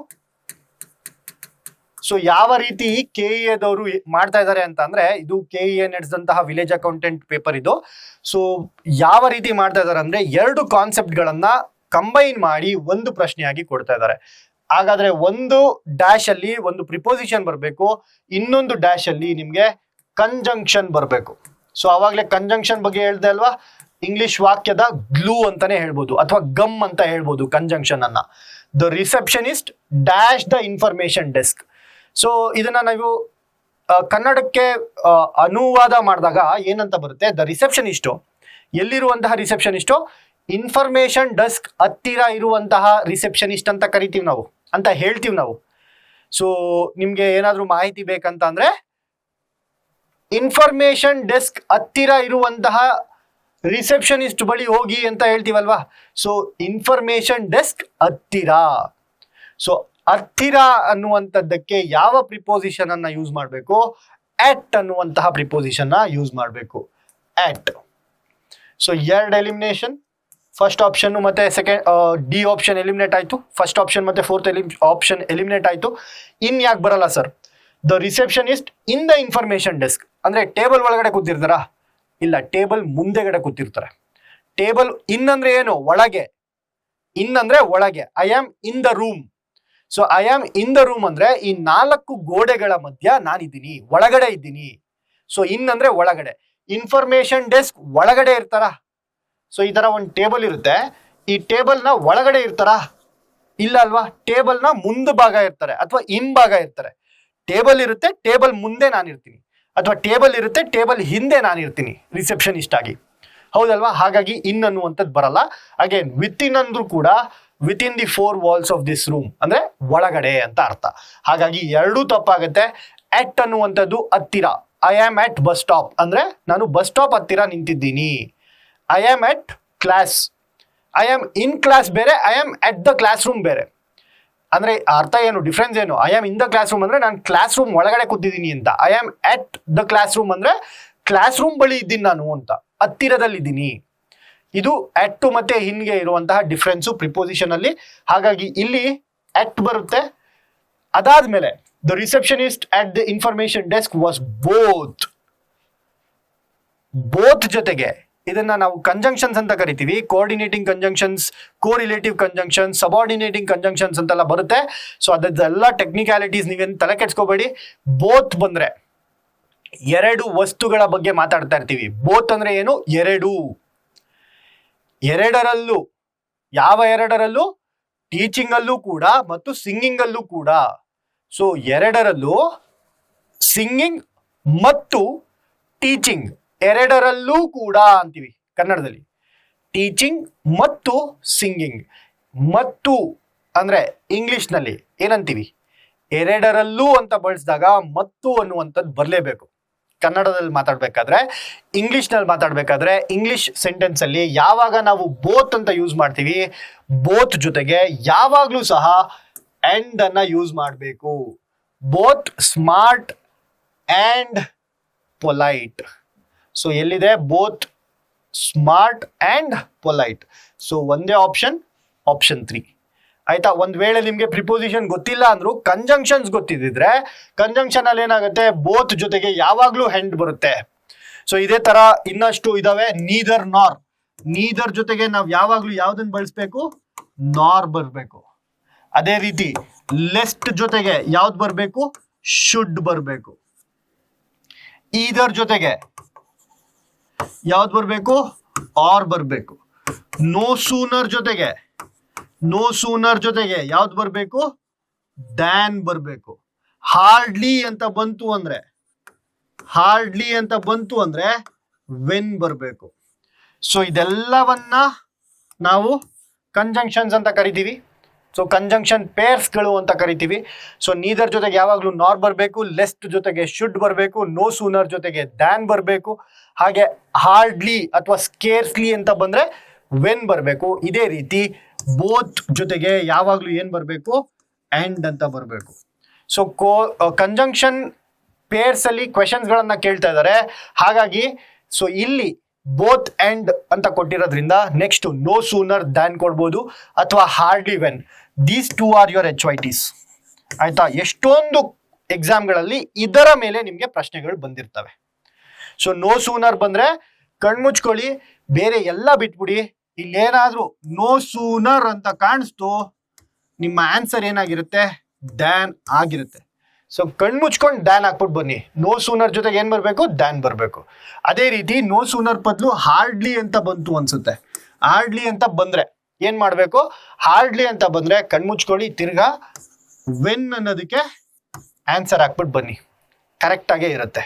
ಸೊ ಯಾವ ರೀತಿ KEA ದವರು ಮಾಡ್ತಾ ಇದ್ದಾರೆ ಅಂತ ಅಂದ್ರೆ, ಇದು KEA ನಡೆಸಿದಂತಹ ವಿಲೇಜ್ ಅಕೌಂಟೆಂಟ್ ಪೇಪರ್ ಇದು. ಸೊ ಯಾವ ರೀತಿ ಮಾಡ್ತಾ ಇದ್ದಾರೆ ಅಂದ್ರೆ, 2 ಕಾನ್ಸೆಪ್ಟ್ ಗಳನ್ನ ಕಂಬೈನ್ ಮಾಡಿ ಒಂದು ಪ್ರಶ್ನೆಯಾಗಿ ಕೊಡ್ತಾ ಇದ್ದಾರೆ. ಹಾಗಾದ್ರೆ ಒಂದು ಡ್ಯಾಶ್ ಅಲ್ಲಿ ಒಂದು ಪ್ರಿಪೋಸಿಷನ್ ಬರಬೇಕು, ಇನ್ನೊಂದು ಡ್ಯಾಶ್ ಅಲ್ಲಿ ನಿಮ್ಗೆ ಕಂಜಂಕ್ಷನ್ ಬರಬೇಕು. ಸೊ ಅವಾಗಲೇ ಕಂಜಂಕ್ಷನ್ ಬಗ್ಗೆ ಹೇಳ್ದೆ ಅಲ್ವಾ, ಇಂಗ್ಲಿಷ್ ವಾಕ್ಯದ ಗ್ಲೂ ಅಂತಾನೆ ಹೇಳ್ಬೋದು, ಅಥವಾ ಗಮ್ ಅಂತ ಹೇಳ್ಬೋದು ಕಂಜಂಕ್ಷನ್ ಅನ್ನ. The receptionist dash the information desk. So ಇದನ್ನ ನಾವು ಕನ್ನಡಕ್ಕೆ ಅನುವಾದ ಮಾಡಿದಾಗ ಏನಂತ ಬರುತ್ತೆ? ದ ರಿಸೆಪ್ಷನಿಸ್ಟು, ಎಲ್ಲಿರುವಂತಹ ರಿಸೆಪ್ಷನಿಸ್ಟು? ಇನ್ಫಾರ್ಮೇಶನ್ ಡೆಸ್ಕ್ ಹತ್ತಿರ ಇರುವಂತಹ ರಿಸೆಪ್ಷನಿಸ್ಟ್ ಅಂತ ಕರಿತೀವಿ ನಾವು, ಅಂತ ಹೇಳ್ತೀವಿ ನಾವು. ಸೊ ನಿಮ್ಗೆ ಏನಾದ್ರೂ ಮಾಹಿತಿ ಬೇಕಂತ ಅಂದ್ರೆ ಇನ್ಫಾರ್ಮೇಶನ್ ಡೆಸ್ಕ್ ಹತ್ತಿರ ಇರುವಂತಹ ರಿಸೆಪ್ಷನಿಸ್ಟ್ ಬಳಿ ಹೋಗಿ ಅಂತ ಹೇಳ್ತೀವಲ್ವಾ. ಸೊ ಇನ್ಫಾರ್ಮೇಶನ್ ಡೆಸ್ಕ್ ಹತ್ತಿರ. ಸೊ ಹತ್ತಿರ ಅನ್ನುವಂಥದ್ದಕ್ಕೆ ಯಾವ ಪ್ರಿಪೋಸಿಷನ್ ಅನ್ನ ಯೂಸ್ ಮಾಡಬೇಕು? ಅಟ್ ಅನ್ನುವಂತಹ ಪ್ರಿಪೋಸಿಷನ್ ಯೂಸ್ ಮಾಡಬೇಕು. ಅಟ್. ಸೊ ಎರಡು ಎಲಿಮಿನೇಷನ್, ಫಸ್ಟ್ ಆಪ್ಷನ್ ಮತ್ತೆ ಸೆಕೆಂಡ್ ಡಿ ಆಪ್ಷನ್ ಎಲಿಮಿನೇಟ್ ಆಯ್ತು. ಫಸ್ಟ್ ಆಪ್ಷನ್ ಮತ್ತೆ ಫೋರ್ತ್ ಆಪ್ಷನ್ ಎಲಿಮಿನೇಟ್ ಆಯ್ತು. ಇನ್ ಯಾಕೆ ಬರಲ್ಲ sir? The receptionist in the information desk ಅಂದ್ರೆ ಟೇಬಲ್ ಒಳಗಡೆ ಕೂತಿರ್ತಾರಾ? ಇಲ್ಲ, ಟೇಬಲ್ ಮುಂದೆಗಡೆ ಕೂತಿರ್ತಾರೆ. ಟೇಬಲ್ ಇನ್ ಅಂದ್ರೆ ಏನು? ಒಳಗೆ. ಇನ್ ಅಂದ್ರೆ ಒಳಗೆ. I am in the room. So I am in the room ಅಂದ್ರೆ ಈ 4 ಗೋಡೆಗಳ ಮಧ್ಯ ನಾನಿದ್ದೀನಿ, ಒಳಗಡೆ ಇದ್ದೀನಿ. ಸೊ ಇನ್ ಅಂದ್ರೆ ಒಳಗಡೆ. ಇನ್ಫಾರ್ಮೇಶನ್ ಡೆಸ್ಕ್ ಒಳಗಡೆ ಇರ್ತಾರ? ಸೊ ಈ ತರ ಒಂದು ಟೇಬಲ್ ಇರುತ್ತೆ, ಈ ಟೇಬಲ್ ನ ಒಳಗಡೆ ಇರ್ತಾರ? ಇಲ್ಲ ಅಲ್ವಾ. ಟೇಬಲ್ ನ ಮುಂದೆ ಭಾಗ ಇರ್ತಾರೆ ಅಥವಾ ಹಿಂಭಾಗ ಇರ್ತಾರೆ. ಟೇಬಲ್ ಇರುತ್ತೆ, ಟೇಬಲ್ ಮುಂದೆ ನಾನಿರ್ತೀನಿ, ಅಥವಾ ಟೇಬಲ್ ಇರುತ್ತೆ, ಟೇಬಲ್ ಹಿಂದೆ ನಾನಿರ್ತೀನಿ ರಿಸೆಪ್ಷನಿಸ್ಟ್ ಆಗಿ, ಹೌದಲ್ವಾ? ಹಾಗಾಗಿ ಇನ್ ಅನ್ನುವಂಥದ್ದು ಬರಲ್ಲ. ಅಗೇನ್ ವಿತ್ ಇನ್ ಅಂದ್ರೂ ಕೂಡ within the 4 walls of this room ಅಂದ್ರೆ ಒಳಗಡೆ ಅಂತ ಅರ್ಥ. ಹಾಗಾಗಿ ಎರಡೂ ತಪ್ಪಾಗುತ್ತೆ. ಅಟ್ ಅನ್ನುವಂಥದ್ದು ಹತ್ತಿರ. I am at bus stop ಅಂದ್ರೆ ನಾನು ಬಸ್ ಸ್ಟಾಪ್ ಹತ್ತಿರ ನಿಂತಿದ್ದೀನಿ. I am at class. I am in class ಬೇರೆ, I am at the class room ಬೇರೆ. ಅಂದ್ರೆ ಅರ್ಥ ಏನು, ಡಿಫ್ರೆನ್ಸ್ ಏನು? I am in the class room ಅಂದ್ರೆ ನಾನು ಕ್ಲಾಸ್ ರೂಮ್ ಒಳಗಡೆ ಕೂತಿದ್ದೀನಿ ಅಂತ. I am at the class room ಅಂದ್ರೆ ಕ್ಲಾಸ್ ರೂಮ್ ಬಳಿ ಇದ್ದೀನಿ ನಾನು ಅಂತ, ಹತ್ತಿರದಲ್ಲಿದ್ದೀನಿ. ಇದು ಅಟ್ ಮತ್ತೆ ಇನ್ಗೆ ಇರುವಂತಹ ಡಿಫ್ರೆನ್ಸು ಪ್ರಿಪೋಸಿಷನ್ ಅಲ್ಲಿ. ಹಾಗಾಗಿ ಇಲ್ಲಿ ಅಟ್ ಬರುತ್ತೆ. ಅದಾದ್ಮೇಲೆ the receptionist at the information desk was both. Both ಜೊತೆಗೆ ಇದನ್ನ ನಾವು ಕಂಜಂಕ್ಷನ್ಸ್ ಅಂತ ಕರಿತೀವಿ. Coordinating conjunctions, correlative conjunctions, subordinating conjunctions ಅಂತೆಲ್ಲ ಬರುತ್ತೆ. ಸೊ ಅದೆಲ್ಲ ಟೆಕ್ನಿಕ್ಯಾಲಿಟೀಸ್ ನೀವೇನು ತಲೆ ಕೆಡ್ಸ್ಕೋಬೇಡಿ. ಬೋತ್ ಬಂದ್ರೆ ಎರಡು ವಸ್ತುಗಳ ಬಗ್ಗೆ ಮಾತಾಡ್ತಾ ಇರ್ತೀವಿ. ಬೋತ್ ಅಂದ್ರೆ ಏನು? ಎರಡು. ಎರಡರಲ್ಲೂ. ಯಾವ ಎರಡರಲ್ಲೂ? ಟೀಚಿಂಗ್ ಅಲ್ಲೂ ಕೂಡ ಮತ್ತು ಸಿಂಗಿಂಗ್ ಅಲ್ಲೂ ಕೂಡ. ಸೊ ಎರಡರಲ್ಲೂ, ಸಿಂಗಿಂಗ್ ಮತ್ತು ಟೀಚಿಂಗ್ ಎರಡರಲ್ಲೂ ಕೂಡ ಅಂತೀವಿ ಕನ್ನಡದಲ್ಲಿ. ಟೀಚಿಂಗ್ ಮತ್ತು ಸಿಂಗಿಂಗ್. ಮತ್ತು ಅಂದ್ರೆ ಇಂಗ್ಲಿಷ್ ನಲ್ಲಿ ಏನಂತೀವಿ? ಎರಡರಲ್ಲೂ ಅಂತ ಬಳಸಿದಾಗ ಮತ್ತು ಅನ್ನುವಂಥದ್ದು ಬರಲೇಬೇಕು. ಕನ್ನಡದಲ್ಲಿ ಮಾತಾಡ್ಬೇಕಾದ್ರೆ, ಇಂಗ್ಲಿಷ್ ನಲ್ಲಿ ಮಾತಾಡ್ಬೇಕಾದ್ರೆ, ಇಂಗ್ಲಿಷ್ ಸೆಂಟೆನ್ಸ್ ಅಲ್ಲಿ ಯಾವಾಗ ನಾವು ಬೋತ್ ಅಂತ ಯೂಸ್ ಮಾಡ್ತೀವಿ, ಬೋತ್ ಜೊತೆಗೆ ಯಾವಾಗ್ಲೂ ಸಹ ಅಂಡ್ ಅನ್ನ ಯೂಸ್ ಮಾಡಬೇಕು. Both smart and polite. So ಎಲ್ಲಿದೆ? Both smart and polite. So ಒಂದೇ ಆಪ್ಷನ್, ಆಪ್ಷನ್ 3 ಆಯ್ತಾ. ಒಂದ್ ವೇಳೆ ನಿಮ್ಗೆ ಪ್ರಿಪೋಸಿಷನ್ ಗೊತ್ತಿಲ್ಲ ಅಂದ್ರೂ ಕಂಜಂಕ್ಷನ್ಸ್ ಗೊತ್ತಿದ್ರೆ, ಕಂಜಂಕ್ಷನ್ ಅಲ್ಲಿ ಏನಾಗುತ್ತೆ? ಬೋತ್ ಜೊತೆಗೆ ಯಾವಾಗ್ಲೂ ಹೆಂಡ್ ಬರುತ್ತೆ. ಸೊ ಇದೇ ತರ ಇನ್ನಷ್ಟು ಇದಾವೆ. ನೀದರ್, ನಾರ್. ನೀದರ್ ಜೊತೆಗೆ ನಾವು ಯಾವಾಗ್ಲೂ ಯಾವ್ದನ್ನ ಬಳಸ್ಬೇಕು? ನಾರ್ ಬರ್ಬೇಕು. ಅದೇ ರೀತಿ ಲೆಸ್ಟ್ ಜೊತೆಗೆ ಯಾವ್ದು ಬರ್ಬೇಕು? ಶುಡ್ ಬರ್ಬೇಕು. ಈದರ್ ಜೊತೆಗೆ ಯಾವ್ದು ಬರ್ಬೇಕು? ಆರ್ ಬರ್ಬೇಕು. ನೋ ಸೂನರ್ ಜೊತೆಗೆ, ನೋ ಸೂನರ್ ಜೊತೆಗೆ ಯಾವ್ದು ಬರ್ಬೇಕು? ದ್ಯಾನ್ ಬರ್ಬೇಕು. ಹಾರ್ಡ್ಲಿ ಅಂತ ಬಂತು ಅಂದ್ರೆ, ಹಾರ್ಡ್ಲಿ ಅಂತ ಬಂತು ಅಂದ್ರೆ ವೆನ್ ಬರ್ಬೇಕು. ಸೊ ಇದೆಲ್ಲವನ್ನ ನಾವು ಕಂಜಂಕ್ಷನ್ಸ್ ಅಂತ ಕರಿತೀವಿ. ಸೊ ಕಂಜಂಕ್ಷನ್ ಪೇರ್ಸ್ಗಳು ಅಂತ ಕರಿತೀವಿ. ಸೊ ನೀದರ್ ಜೊತೆಗೆ ಯಾವಾಗಲೂ ನಾರ್ ಬರಬೇಕು, ಲೆಸ್ಟ್ ಜೊತೆಗೆ ಶುಡ್ ಬರಬೇಕು, ನೋ ಸೂನರ್ ಜೊತೆಗೆ ದ್ಯಾನ್ ಬರಬೇಕು, ಹಾಗೆ ಹಾರ್ಡ್ಲಿ ಅಥವಾ ಸ್ಕೇರ್ಸ್ಲಿ ಅಂತ ಬಂದ್ರೆ ವೆನ್ ಬರಬೇಕು. ಇದೇ ರೀತಿ ಬೋತ್ ಜೊತೆಗೆ ಯಾವಾಗಲೂ ಏನ್ ಬರಬೇಕು? ಅಂಡ್ ಅಂತ ಬರಬೇಕು. ಸೊ ಕಂಜಂಕ್ಷನ್ ಪೇರ್ಸ್ ಅಲ್ಲಿ ಕ್ವೆಶನ್ಸ್ ಗಳನ್ನ ಕೇಳ್ತಾ ಇದ್ದಾರೆ. ಹಾಗಾಗಿ ಸೊ ಇಲ್ಲಿ ಬೋತ್ ಅಂಡ್ ಅಂತ ಕೊಟ್ಟಿರೋದ್ರಿಂದ ನೆಕ್ಸ್ಟ್ ನೋ ಸೂನರ್ ದ್ಯಾನ್ ಕೊಡ್ಬೋದು ಅಥವಾ hardly when. These 2 are your HYTs. ಆಯ್ತಾ. ಎಷ್ಟೊಂದು ಎಕ್ಸಾಮ್ಗಳಲ್ಲಿ ಇದರ ಮೇಲೆ ನಿಮ್ಗೆ ಪ್ರಶ್ನೆಗಳು ಬಂದಿರ್ತವೆ. ಸೊ ನೋ ಸೂನರ್ ಬಂದ್ರೆ ಕಣ್ಮುಚ್ಕೊಳ್ಳಿ, ಬೇರೆ ಎಲ್ಲ ಬಿಟ್ಬಿಡಿ. ಇಲ್ಲೇನಾದ್ರೂ ನೋ ಸೂನರ್ ಅಂತ ಕಾಣಿಸ್ತು, ನಿಮ್ಮ ಆನ್ಸರ್ ಏನಾಗಿರುತ್ತೆ? ದ್ಯಾನ್ ಆಗಿರುತ್ತೆ. ಸೊ ಕಣ್ಮುಚ್ಕೊಂಡು ದ್ಯಾನ್ ಹಾಕ್ಬಿಟ್ಟು ಬನ್ನಿ. ನೋ ಸೂನರ್ ಜೊತೆಗೆ ಏನ್ ಬರ್ಬೇಕು? ದ್ಯಾನ್ ಬರ್ಬೇಕು. ಅದೇ ರೀತಿ ನೋ ಸೂನರ್ ಬದಲು ಹಾರ್ಡ್ಲಿ ಅಂತ ಬಂತು ಅನ್ಸುತ್ತೆ. ಹಾರ್ಡ್ಲಿ ಅಂತ ಬಂದ್ರೆ ಏನ್ ಮಾಡ್ಬೇಕು? ಹಾರ್ಡ್ಲಿ ಅಂತ ಬಂದ್ರೆ ಕಣ್ಮುಚ್ಕೊಳ್ಳಿ, ತಿರ್ಗಾ ವೆನ್ ಅನ್ನೋದಕ್ಕೆ ಆನ್ಸರ್ ಹಾಕ್ಬಿಟ್ಟು ಬನ್ನಿ, ಕರೆಕ್ಟ್ ಆಗೇ ಇರುತ್ತೆ.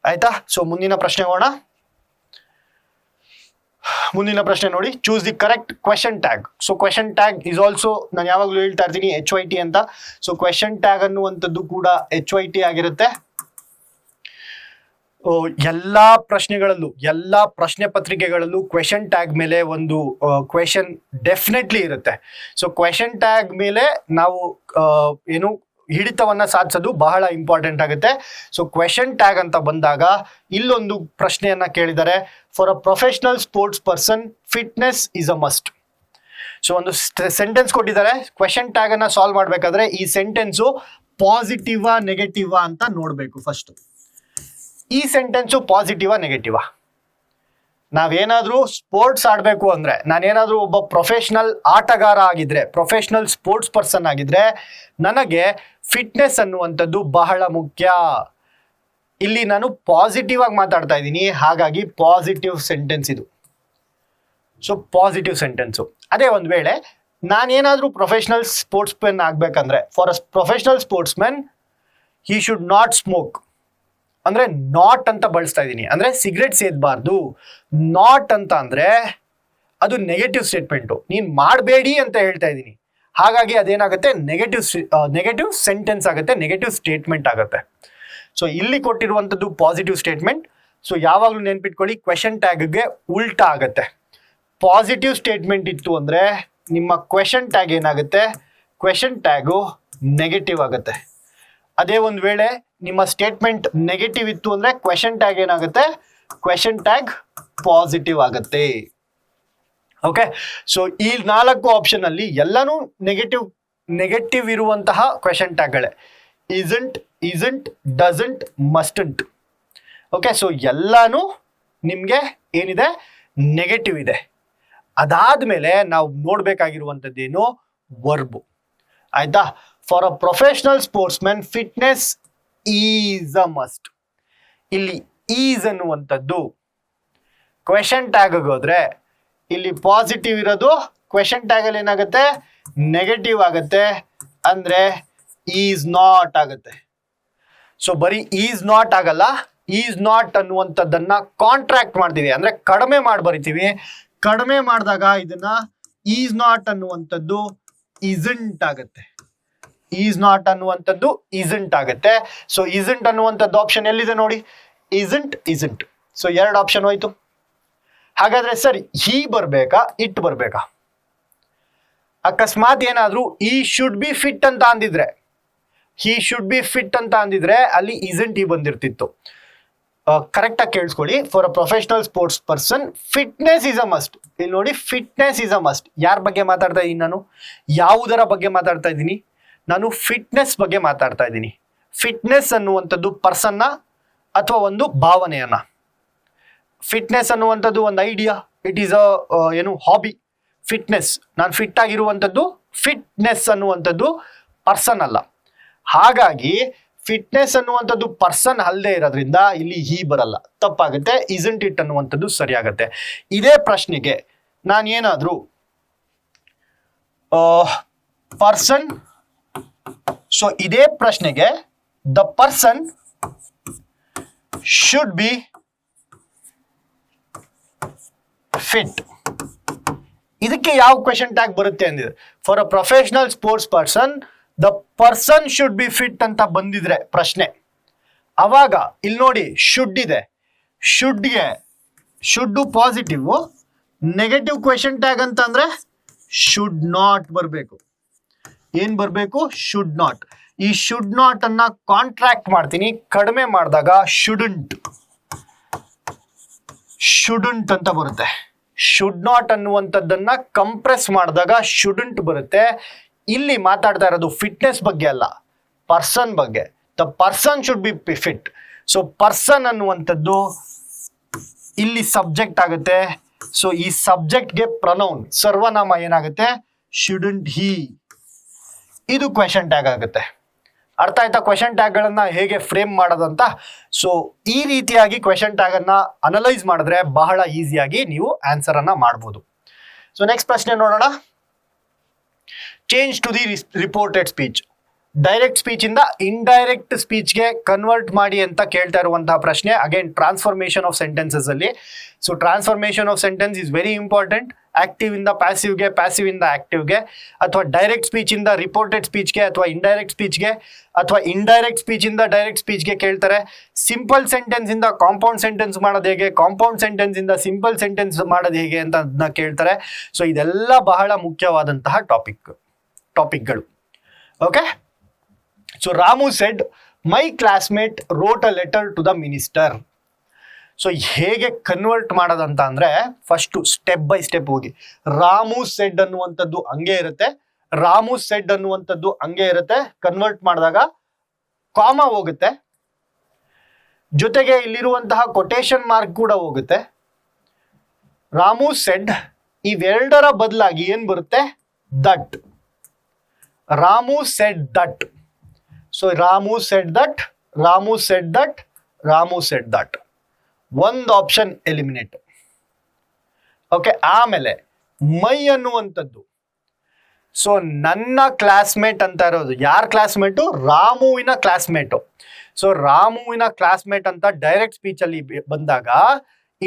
ಆಯ್ತಾ. ಸೊ ಮುಂದಿನ ಪ್ರಶ್ನೆ ಹೋಗೋಣ. ಮುಂದಿನ ಪ್ರಶ್ನೆ ನೋಡಿ, choose the correct question tag. So question tag is also, ನಾನು ಯಾವಾಗಲೂ ಹೇಳ್ತಾ ಇರ್ತೀನಿ HYT ಅಂತ. ಸೊ ಕ್ವೆಶನ್ ಟ್ಯಾಗ್ ಅನ್ನುವಂಥದ್ದು ಕೂಡ HYT ಆಗಿರುತ್ತೆ. ಎಲ್ಲಾ ಪ್ರಶ್ನೆಗಳಲ್ಲೂ, ಎಲ್ಲಾ ಪ್ರಶ್ನೆ ಪತ್ರಿಕೆಗಳಲ್ಲೂ ಕ್ವೆಶನ್ ಟ್ಯಾಗ್ ಮೇಲೆ ಒಂದು ಕ್ವೆಶನ್ ಡೆಫಿನೆಟ್ಲಿ ಇರುತ್ತೆ. ಸೊ ಕ್ವೆಶನ್ ಟ್ಯಾಗ್ ಮೇಲೆ ನಾವು ಏನು ಹಿಡಿತವನ್ನ ಸಾಧಿಸೋದು ಬಹಳ ಇಂಪಾರ್ಟೆಂಟ್ ಆಗುತ್ತೆ. ಸೊ ಕ್ವೆಶನ್ ಟ್ಯಾಗ್ ಅಂತ ಬಂದಾಗ ಇಲ್ಲೊಂದು ಪ್ರಶ್ನೆಯನ್ನ ಕೇಳಿದ್ದಾರೆ, for a professional sports person fitness is a must. So ಒಂದು ಸೆಂಟೆನ್ಸ್ ಕೊಟ್ಟಿದ್ದಾರೆ, ಕ್ವೆಶನ್ ಟ್ಯಾಗ್ ಅನ್ನ ಸಾಲ್ವ್ ಮಾಡ್ಬೇಕಾದ್ರೆ ಈ ಸೆಂಟೆನ್ಸು ಪಾಸಿಟಿವಾ ನೆಗೆಟಿವಾ ಅಂತ ನೋಡ್ಬೇಕು. ಫಸ್ಟ್ ಈ ಸೆಂಟೆನ್ಸು ಪಾಸಿಟಿವಾ ನೆಗೆಟಿವಾ? ನಾವೇನಾದ್ರೂ ಸ್ಪೋರ್ಟ್ಸ್ ಆಡಬೇಕು ಅಂದ್ರೆ, ನಾನೇನಾದ್ರೂ ಒಬ್ಬ ಪ್ರೊಫೆಷನಲ್ ಆಟಗಾರ ಆಗಿದ್ರೆ, ಪ್ರೊಫೆಷನಲ್ ಸ್ಪೋರ್ಟ್ಸ್ ಪರ್ಸನ್ ಆಗಿದ್ರೆ, ನನಗೆ ಫಿಟ್ನೆಸ್ ಅನ್ನುವಂಥದ್ದು ಬಹಳ ಮುಖ್ಯ. ಇಲ್ಲಿ ನಾನು ಪಾಸಿಟಿವ್ ಆಗಿ ಮಾತಾಡ್ತಾ ಇದ್ದೀನಿ, ಹಾಗಾಗಿ ಪಾಸಿಟಿವ್ ಸೆಂಟೆನ್ಸ್ ಇದು. So positive sentence. ಅದೇ ಒಂದು ವೇಳೆ ನಾನೇನಾದ್ರೂ ಪ್ರೊಫೆಷನಲ್ ಸ್ಪೋರ್ಟ್ಸ್ ಮೆನ್ ಆಗ್ಬೇಕಂದ್ರೆ, for a professional sports men he should not smoke ಅಂದ್ರೆ ನಾಟ್ ಅಂತ ಬಳಸ್ತಾ ಇದ್ದೀನಿ, ಅಂದ್ರೆ ಸಿಗರೆಟ್ ಸೇದಬಾರ್ದು. ನಾಟ್ ಅಂತ ಅಂದ್ರೆ ಅದು ನೆಗೆಟಿವ್ ಸ್ಟೇಟ್ಮೆಂಟು, ನೀನ್ ಮಾಡಬೇಡಿ ಅಂತ ಹೇಳ್ತಾ ಇದ್ದೀನಿ. ಹಾಗಾಗಿ ಅದೇನಾಗುತ್ತೆ, ನೆಗೆಟಿವ್ ಸೆಂಟೆನ್ಸ್ ಆಗುತ್ತೆ, ನೆಗೆಟಿವ್ ಸ್ಟೇಟ್ಮೆಂಟ್ ಆಗುತ್ತೆ. ಸೊ ಇಲ್ಲಿ ಕೊಟ್ಟಿರುವಂಥದ್ದು ಪಾಸಿಟಿವ್ ಸ್ಟೇಟ್ಮೆಂಟ್. ಸೊ ಯಾವಾಗಲೂ ನೆನ್ಪಿಟ್ಕೊಳ್ಳಿ, ಕ್ವೆಶನ್ ಟ್ಯಾಗ್ಗೆ ಉಲ್ಟಾ ಆಗುತ್ತೆ. ಪಾಸಿಟಿವ್ ಸ್ಟೇಟ್ಮೆಂಟ್ ಇತ್ತು ಅಂದ್ರೆ ನಿಮ್ಮ ಕ್ವೆಶನ್ ಟ್ಯಾಗ್ ಏನಾಗುತ್ತೆ, ಕ್ವೆಶನ್ ಟ್ಯಾಗು ನೆಗೆಟಿವ್ ಆಗುತ್ತೆ. ಅದೇ ಒಂದು ವೇಳೆ ನಿಮ್ಮ ಸ್ಟೇಟ್ಮೆಂಟ್ ನೆಗೆಟಿವ್ ಇತ್ತು ಅಂದ್ರೆ ಕ್ವೆಶನ್ ಟ್ಯಾಗ್ ಏನಾಗುತ್ತೆ, ಕ್ವೆಶನ್ ಟ್ಯಾಗ್ ಪಾಸಿಟಿವ್ ಆಗುತ್ತೆ. ಓಕೆ, ಸೊ ಈ 4 ಆಪ್ಷನ್ ಅಲ್ಲಿ ಎಲ್ಲಾನು ನೆಗೆಟಿವ್ ಇರುವಂತಹ question ಟ್ಯಾಗ್ಗಳೇ. isn't, doesn't, mustn't. Okay, so ಎಲ್ಲಾನು ನಿಮ್ಗೆ ಏನಿದೆ, ನೆಗೆಟಿವ್ ಇದೆ. ಅದಾದ್ಮೇಲೆ ನಾವು ನೋಡ್ಬೇಕಾಗಿರುವಂಥದ್ದೇನು, ವರ್ಬು. ಆಯ್ತಾ? For a professional sports man fitness is a must. ಇಲ್ಲಿ ಈಸ್ ಅನ್ನುವಂಥದ್ದು ಕ್ವೆಶನ್ ಟ್ಯಾಗ್ ಹೋದ್ರೆ ಇಲ್ಲಿ ಪಾಸಿಟಿವ್ ಇರೋದು, ಕ್ವೆಶನ್ ಟ್ಯಾಗ್ ಅಲ್ಲಿ ಏನಾಗುತ್ತೆ, ನೆಗೆಟಿವ್ ಆಗುತ್ತೆ. ಅಂದ್ರೆ ಈಸ್ ನಾಟ್ ಆಗುತ್ತೆ. ಸೊ ಬರೀ ಈಸ್ ನಾಟ್ ಆಗಲ್ಲ, ಈಸ್ ನಾಟ್ ಅನ್ನುವಂಥದ್ದನ್ನ ಕಾಂಟ್ರಾಕ್ಟ್ ಮಾಡ್ತೀವಿ, ಅಂದ್ರೆ ಕಡಿಮೆ ಮಾಡಿ ಬರಿತೀವಿ. ಕಡಿಮೆ ಮಾಡಿದಾಗ ಇದನ್ನ ಈಸ್ ನಾಟ್ ಅನ್ನುವಂಥದ್ದು isn't ಆಗುತ್ತೆ. ಈಸ್ ನಾಟ್ ಅನ್ನುವಂಥದ್ದು isn't ಆಗುತ್ತೆ. ಸೊ isn't ಅನ್ನುವಂಥದ್ದು ಆಪ್ಷನ್ ಎಲ್ಲಿದೆ ನೋಡಿ, isn't. ಸೊ 2 ಆಪ್ಷನ್ ಹೋಯ್ತು. ಹಾಗಾದ್ರೆ ಸರಿ, ಹಿ ಬರ್ಬೇಕಾ, ಇಟ್ ಬರ್ಬೇಕಾ? ಅಕಸ್ಮಾತ್ ಏನಾದ್ರೂ ಈ ಶುಡ್ ಬಿ ಫಿಟ್ ಅಂತ ಅಂದಿದ್ರೆ, ಅಲ್ಲಿ isn't ಈ ಬಂದಿರ್ತಿತ್ತು. ಕರೆಕ್ಟ್ ಆಗಿ ಕೇಳಿಸ್ಕೊಳ್ಳಿ, for a professional sports person fitness is a must. ಇಲ್ಲಿ ನೋಡಿ, ಫಿಟ್ನೆಸ್ ಇಸ್ ಅ ಮಸ್ಟ್. ಯಾರ ಬಗ್ಗೆ ಮಾತಾಡ್ತಾ ಇದ್ದೀನಿ ನಾನು, ಯಾವುದರ ಬಗ್ಗೆ ಮಾತಾಡ್ತಾ ಇದ್ದೀನಿ ನಾನು? ಫಿಟ್ನೆಸ್ ಬಗ್ಗೆ ಮಾತಾಡ್ತಾ ಇದ್ದೀನಿ. ಫಿಟ್ನೆಸ್ ಅನ್ನುವಂಥದ್ದು ಪರ್ಸನ್ನ ಅಥವಾ ಒಂದು ಭಾವನೆಯನ್ನ. ಫಿಟ್ನೆಸ್ ಅನ್ನುವಂಥದ್ದು ಒಂದು ಐಡಿಯಾ, ಇಟ್ ಈಸ್ ಅ ಏನು ಹಾಬಿ. ಫಿಟ್ನೆಸ್, ನಾನು ಫಿಟ್ ಆಗಿರುವಂಥದ್ದು, ಫಿಟ್ನೆಸ್ ಅನ್ನುವಂಥದ್ದು ಪರ್ಸನ್ ಅಲ್ಲ. ಹಾಗಾಗಿ ಫಿಟ್ನೆಸ್ ಅನ್ನುವಂಥದ್ದು ಪರ್ಸನ್ ಅಲ್ಲದೆ ಇರೋದ್ರಿಂದ ಇಲ್ಲಿ ಹಿ ಬರಲ್ಲ, ತಪ್ಪಾಗುತ್ತೆ. isn't it ಅನ್ನುವಂಥದ್ದು ಸರಿಯಾಗತ್ತೆ. ಇದೇ ಪ್ರಶ್ನೆಗೆ ನಾನೇನಾದ್ರೂ ಪರ್ಸನ್, ಸೊ ಇದೇ ಪ್ರಶ್ನೆಗೆ the person should be fit, ಇದಕ್ಕೆ ಯಾವ ಕ್ವೆಶನ್ ಟ್ಯಾಗ್ ಬರುತ್ತೆ ಅಂದಿದೆ? For a professional sports person the person should be fit ಅಂತ ಬಂದಿದ್ರೆ ಪ್ರಶ್ನೆ, ಅವಾಗ ಇಲ್ಲಿ ನೋಡಿ ಶುಡ್ ಇದೆ. Should positive, negative question tag ಅಂತ ಅಂದ್ರೆ ಶುಡ್ ನಾಟ್ ಬರಬೇಕು. ಏನ್ ಬರಬೇಕು? Should not. ಈ ಶುಡ್ ನಾಟ್ ಅನ್ನ ಕಾಂಟ್ರಾಕ್ಟ್ ಮಾಡ್ತೀನಿ, ಕಡಿಮೆ ಮಾಡಿದಾಗ ಶುಡಂಟ್ ಅಂತ ಬರುತ್ತೆ. ಶುಡ್ ನಾಟ್ ಅನ್ನುವಂಥದ್ದನ್ನ ಕಂಪ್ರೆಸ್ ಮಾಡಿದಾಗ ಶುಡಂಟ್ ಬರುತ್ತೆ. ಇಲ್ಲಿ ಮಾತಾಡ್ತಾ ಇರೋದು ಫಿಟ್ನೆಸ್ ಬಗ್ಗೆ ಅಲ್ಲ, ಪರ್ಸನ್ ಬಗ್ಗೆ. The person should be fit. So person ಅನ್ನುವಂಥದ್ದು ಇಲ್ಲಿ ಸಬ್ಜೆಕ್ಟ್ ಆಗುತ್ತೆ. ಸೊ ಈ ಸಬ್ಜೆಕ್ಟ್ಗೆ ಪ್ರನೌನ್, ಸರ್ವನಾಮ ಏನಾಗುತ್ತೆ? ಶುಡಂಟ್ ಹಿ. ಇದು ಕ್ವೆಶನ್ ಟ್ಯಾಗ್ ಆಗುತ್ತೆ. ಅರ್ಥ ಆಯ್ತಾ ಕ್ವೆಶನ್ ಟ್ಯಾಗ್ಗಳನ್ನ ಹೇಗೆ ಫ್ರೇಮ್ ಮಾಡೋದಂತ? ಸೊ ಈ ರೀತಿಯಾಗಿ ಕ್ವೆಶನ್ ಟ್ಯಾಗ್ ಅನ್ನ ಅನಲೈಸ್ ಮಾಡಿದ್ರೆ ಬಹಳ ಈಸಿಯಾಗಿ ನೀವು ಆನ್ಸರ್ ಅನ್ನ ಮಾಡ್ಬೋದು. ಸೊ ನೆಕ್ಸ್ಟ್ ಪ್ರಶ್ನೆ ನೋಡೋಣ. Change to the reported speech. Direct speech ಇಂದ ಇಂಡೈರೆಕ್ಟ್ ಸ್ಪೀಚ್ಗೆ ಕನ್ವರ್ಟ್ ಮಾಡಿ ಅಂತ ಕೇಳ್ತಾ ಇರುವಂತಹ ಪ್ರಶ್ನೆ. ಅಗೇನ್ ಟ್ರಾನ್ಸ್ಫಾರ್ಮೇಶನ್ ಆಫ್ ಸೆಂಟೆನ್ಸಸ್ ಅಲ್ಲಿ. So transformation of sentence is very important. Active ಇಂದ ಪ್ಯಾಸಿವ್ಗೆ, ಪ್ಯಾಸಿವ್ ಇಂದ ಆಕ್ಟಿವ್ಗೆ, ಅಥವಾ ಡೈರೆಕ್ಟ್ ಸ್ಪೀಚ್ ಇಂದ ರಿಪೋರ್ಟೆಡ್ ಸ್ಪೀಚ್ಗೆ ಅಥವಾ ಇಂಡೈರೆಕ್ಟ್ ಸ್ಪೀಚ್ಗೆ, ಅಥವಾ ಇಂಡೈರೆಕ್ಟ್ ಸ್ಪೀಚ್ ಇಂದ ಡೈರೆಕ್ಟ್ ಸ್ಪೀಚ್ಗೆ ಕೇಳ್ತಾರೆ. ಸಿಂಪಲ್ ಸೆಂಟೆನ್ಸ್ ಇಂದ ಕಾಂಪೌಂಡ್ ಸೆಂಟೆನ್ಸ್ ಮಾಡೋದು ಹೇಗೆ, ಕಾಂಪೌಂಡ್ ಸೆಂಟೆನ್ಸ್ ಇಂದ ಸಿಂಪಲ್ ಸೆಂಟೆನ್ಸ್ ಮಾಡೋದು ಹೇಗೆ ಅಂತ ಅದನ್ನ ಕೇಳ್ತಾರೆ. ಸೊ ಇದೆಲ್ಲ ಬಹಳ ಮುಖ್ಯವಾದಂತಹ ಟಾಪಿಕ್ಗಳು. Okay. So Ramu said my classmate wrote a letter to the minister. So ಹೇಗೆ ಕನ್ವರ್ಟ್ ಮಾಡೋದಂತ ಅಂದ್ರೆ ಫಸ್ಟ್ ಸ್ಟೆಪ್ ಬೈ ಸ್ಟೆಪ್ ಹೋಗಿ. ರಾಮು ಸೆಡ್ ಅನ್ನುವಂಥದ್ದು ಹಂಗೆ ಇರುತ್ತೆ, ರಾಮು ಸೆಡ್ ಅನ್ನುವಂಥದ್ದು ಹಂಗೆ ಇರುತ್ತೆ. ಕನ್ವರ್ಟ್ ಮಾಡಿದಾಗ ಕಾಮ ಹೋಗುತ್ತೆ, ಜೊತೆಗೆ ಇಲ್ಲಿರುವಂತಹ ಕೊಟೇಶನ್ ಮಾರ್ಕ್ ಕೂಡ ಹೋಗುತ್ತೆ. ರಾಮು ಸೆಡ್ ಇವೆರಡರ ಬದಲಾಗಿ ಏನ್ ಬರುತ್ತೆ, that. Ramu said that. So Ramu said that, Ramu said that, Ramu said that. ಒಂದು ಆಪ್ಷನ್ ಎಲಿಮಿನೇಟ್. ಓಕೆ. ಆಮೇಲೆ ಮೈ ಅನ್ನುವಂಥದ್ದು. ಸೊ ನನ್ನ ಕ್ಲಾಸ್ಮೇಟ್ ಅಂತ ಇರೋದು ಯಾರ ಕ್ಲಾಸ್ಮೇಟು, ರಾಮುವಿನ ಕ್ಲಾಸ್ಮೇಟು. ಸೊ ರಾಮುವಿನ ಕ್ಲಾಸ್ಮೇಟ್ ಅಂತ ಡೈರೆಕ್ಟ್ ಸ್ಪೀಚ್ ಅಲ್ಲಿ ಬಂದಾಗ,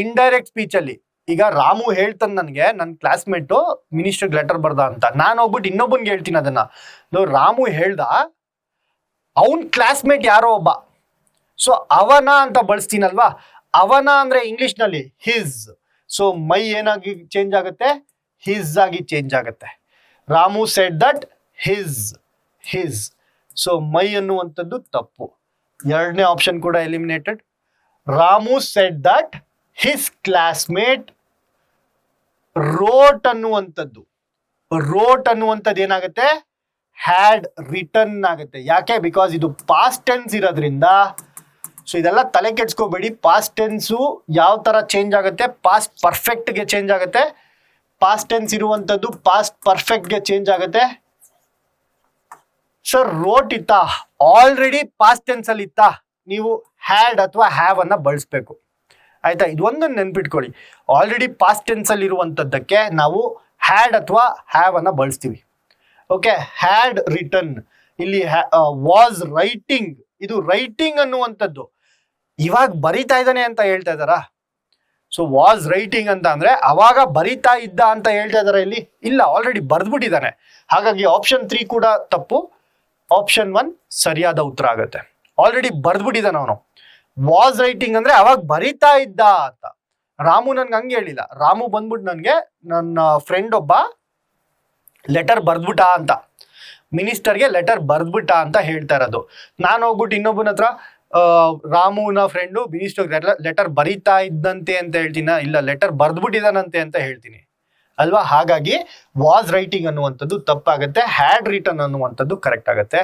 ಇಂಡೈರೆಕ್ಟ್ ಸ್ಪೀಚ್ ಅಲ್ಲಿ ಈಗ ರಾಮು ಹೇಳ್ತಾನೆ ನನಗೆ ನನ್ನ ಕ್ಲಾಸ್ಮೇಟು ಮಿನಿಸ್ಟರ್ಗೆ ಲೆಟರ್ ಬರ್ದ ಅಂತ, ನಾನು ಹೋಗ್ಬಿಟ್ಟು ಇನ್ನೊಬ್ಬನ್ಗೆ ಹೇಳ್ತೀನಿ ಅದನ್ನ. ರಾಮು ಹೇಳ್ದ, ಅವನ್ ಕ್ಲಾಸ್ಮೇಟ್ ಯಾರೋ ಒಬ್ಬ, ಸೊ ಅವನ ಅಂತ ಬಳಸ್ತೀನಲ್ವಾ. ಅವನ ಅಂದ್ರೆ ಇಂಗ್ಲಿಷ್ ನಲ್ಲಿ ಹಿಸ್. ಸೊ ಮೈ ಏನಾಗಿ ಚೇಂಜ್ ಆಗುತ್ತೆ, ಹಿಸ್ ಆಗಿ ಚೇಂಜ್ ಆಗುತ್ತೆ. Ramu said that, his. So my ಅನ್ನುವಂಥದ್ದು ತಪ್ಪು. ಎರಡನೇ ಆಪ್ಷನ್ ಕೂಡ eliminated. Ramu said that his classmate wrote ಅನ್ನುವಂಥದ್ದು, ರೋಟ್ ಅನ್ನುವಂಥದ್ದು ಏನಾಗುತ್ತೆ, ಹ್ಯಾಡ್ ರಿಟರ್ನ್ ಆಗುತ್ತೆ. ಯಾಕೆ, ಬಿಕಾಸ್ ಇದು ಪಾಸ್ಟ್ ಟೆನ್ಸ್ ಇರೋದ್ರಿಂದ. ಸೊ ಇದೆಲ್ಲ ತಲೆ ಕೆಡ್ಸ್ಕೋಬೇಡಿ. ಪಾಸ್ಟ್ ಟೆನ್ಸು ಯಾವ ತರ ಚೇಂಜ್ ಆಗುತ್ತೆ, ಪಾಸ್ಟ್ ಪರ್ಫೆಕ್ಟ್ಗೆ ಚೇಂಜ್ ಆಗುತ್ತೆ. ಪಾಸ್ಟ್ ಟೆನ್ಸ್ ಇರುವಂಥದ್ದು ಪಾಸ್ಟ್ ಪರ್ಫೆಕ್ಟ್ಗೆ ಚೇಂಜ್ ಆಗುತ್ತೆ. ಸರ್ ರೋಟ್ ಇತ್ತಾ, ಆಲ್ರೆಡಿ ಪಾಸ್ಟ್ ಟೆನ್ಸ್ ಅಲ್ಲಿ ಇತ್ತಾ, ನೀವು ಹ್ಯಾಡ್ ಅಥವಾ ಹ್ಯಾವ್ ಅನ್ನ ಬಳಸಬೇಕು. ಆಯ್ತಾ, ಇದೊಂದನ್ನು ನೆನ್ಪಿಟ್ಕೊಳ್ಳಿ. ಆಲ್ರೆಡಿ ಪಾಸ್ಟ್ ಟೆನ್ಸ್ ಅಲ್ಲಿ ಇರುವಂತದ್ದಕ್ಕೆ ನಾವು ಹ್ಯಾಡ್ ಅಥವಾ ಹ್ಯಾವ್ ಅನ್ನ ಬಳಸ್ತೀವಿ. ಓಕೆ. ಹ್ಯಾಡ್ ರಿಟರ್ನ್, ಇಲ್ಲಿ ವಾಸ್ ರೈಟಿಂಗ್, ಇದು ರೈಟಿಂಗ್ ಅನ್ನುವಂಥದ್ದು ಇವಾಗ ಬರಿತಾ ಇದ್ದಾನೆ ಅಂತ ಹೇಳ್ತಾ ಇದ್ದಾರಾ. ಸೊ ವಾಸ್ ರೈಟಿಂಗ್ ಅಂತ ಅಂದ್ರೆ ಅವಾಗ ಬರಿತಾ ಇದ್ದ ಅಂತ ಹೇಳ್ತಾ ಇದಾರೆ ಇಲ್ಲಿ, ಇಲ್ಲ ಆಲ್ರೆಡಿ ಬರ್ದ್ಬಿಟ್ಟಿದ್ದಾನೆ. ಹಾಗಾಗಿ ಆಪ್ಷನ್ 3 ಕೂಡ ತಪ್ಪು. ಆಪ್ಷನ್ 1 ಸರಿಯಾದ ಉತ್ತರ ಆಗುತ್ತೆ. ಆಲ್ರೆಡಿ ಬರ್ದ್ಬಿಟ್ಟಿದ್ದಾನೆ ಅವನು. ವಾಸ್ ರೈಟಿಂಗ್ ಅಂದ್ರೆ ಅವಾಗ ಬರಿತಾ ಇದ್ದ ಅಂತ. ರಾಮು ನನ್ಗೆ ಹಂಗೆ ಹೇಳಿಲ್ಲ. ರಾಮು ಬಂದ್ಬಿಟ್ಟು ನನ್ಗೆ ನನ್ನ ಫ್ರೆಂಡ್ ಒಬ್ಬ ಲೆಟರ್ ಬರ್ದ್ಬಿಟ್ಟ ಅಂತ, ಮಿನಿಸ್ಟರ್ಗೆ ಲೆಟರ್ ಬರ್ದ್ಬಿಟ್ಟ ಅಂತ ಹೇಳ್ತಾ ಇರೋದು. ನಾನು ಹೋಗ್ಬಿಟ್ಟು ಇನ್ನೊಬ್ಬನ ಹತ್ರ ರಾಮುನ ಫ್ರೆಂಡು ಮಿನಿಸ್ಟರ್ ಲೆಟರ್ ಬರೀತಾ ಇದ್ದಂತೆ ಅಂತ ಹೇಳ್ತೀನ, ಇಲ್ಲ ಲೆಟರ್ ಬರ್ದ್ಬಿಟ್ಟಿದಾನಂತೆ ಅಂತ ಹೇಳ್ತೀನಿ ಅಲ್ವಾ. ಹಾಗಾಗಿ ವಾಸ್ ರೈಟಿಂಗ್ ಅನ್ನುವಂಥದ್ದು ತಪ್ಪಾಗುತ್ತೆ, ಹ್ಯಾಡ್ ರಿಟರ್ನ್ ಅನ್ನುವಂಥದ್ದು ಕರೆಕ್ಟ್ ಆಗುತ್ತೆ.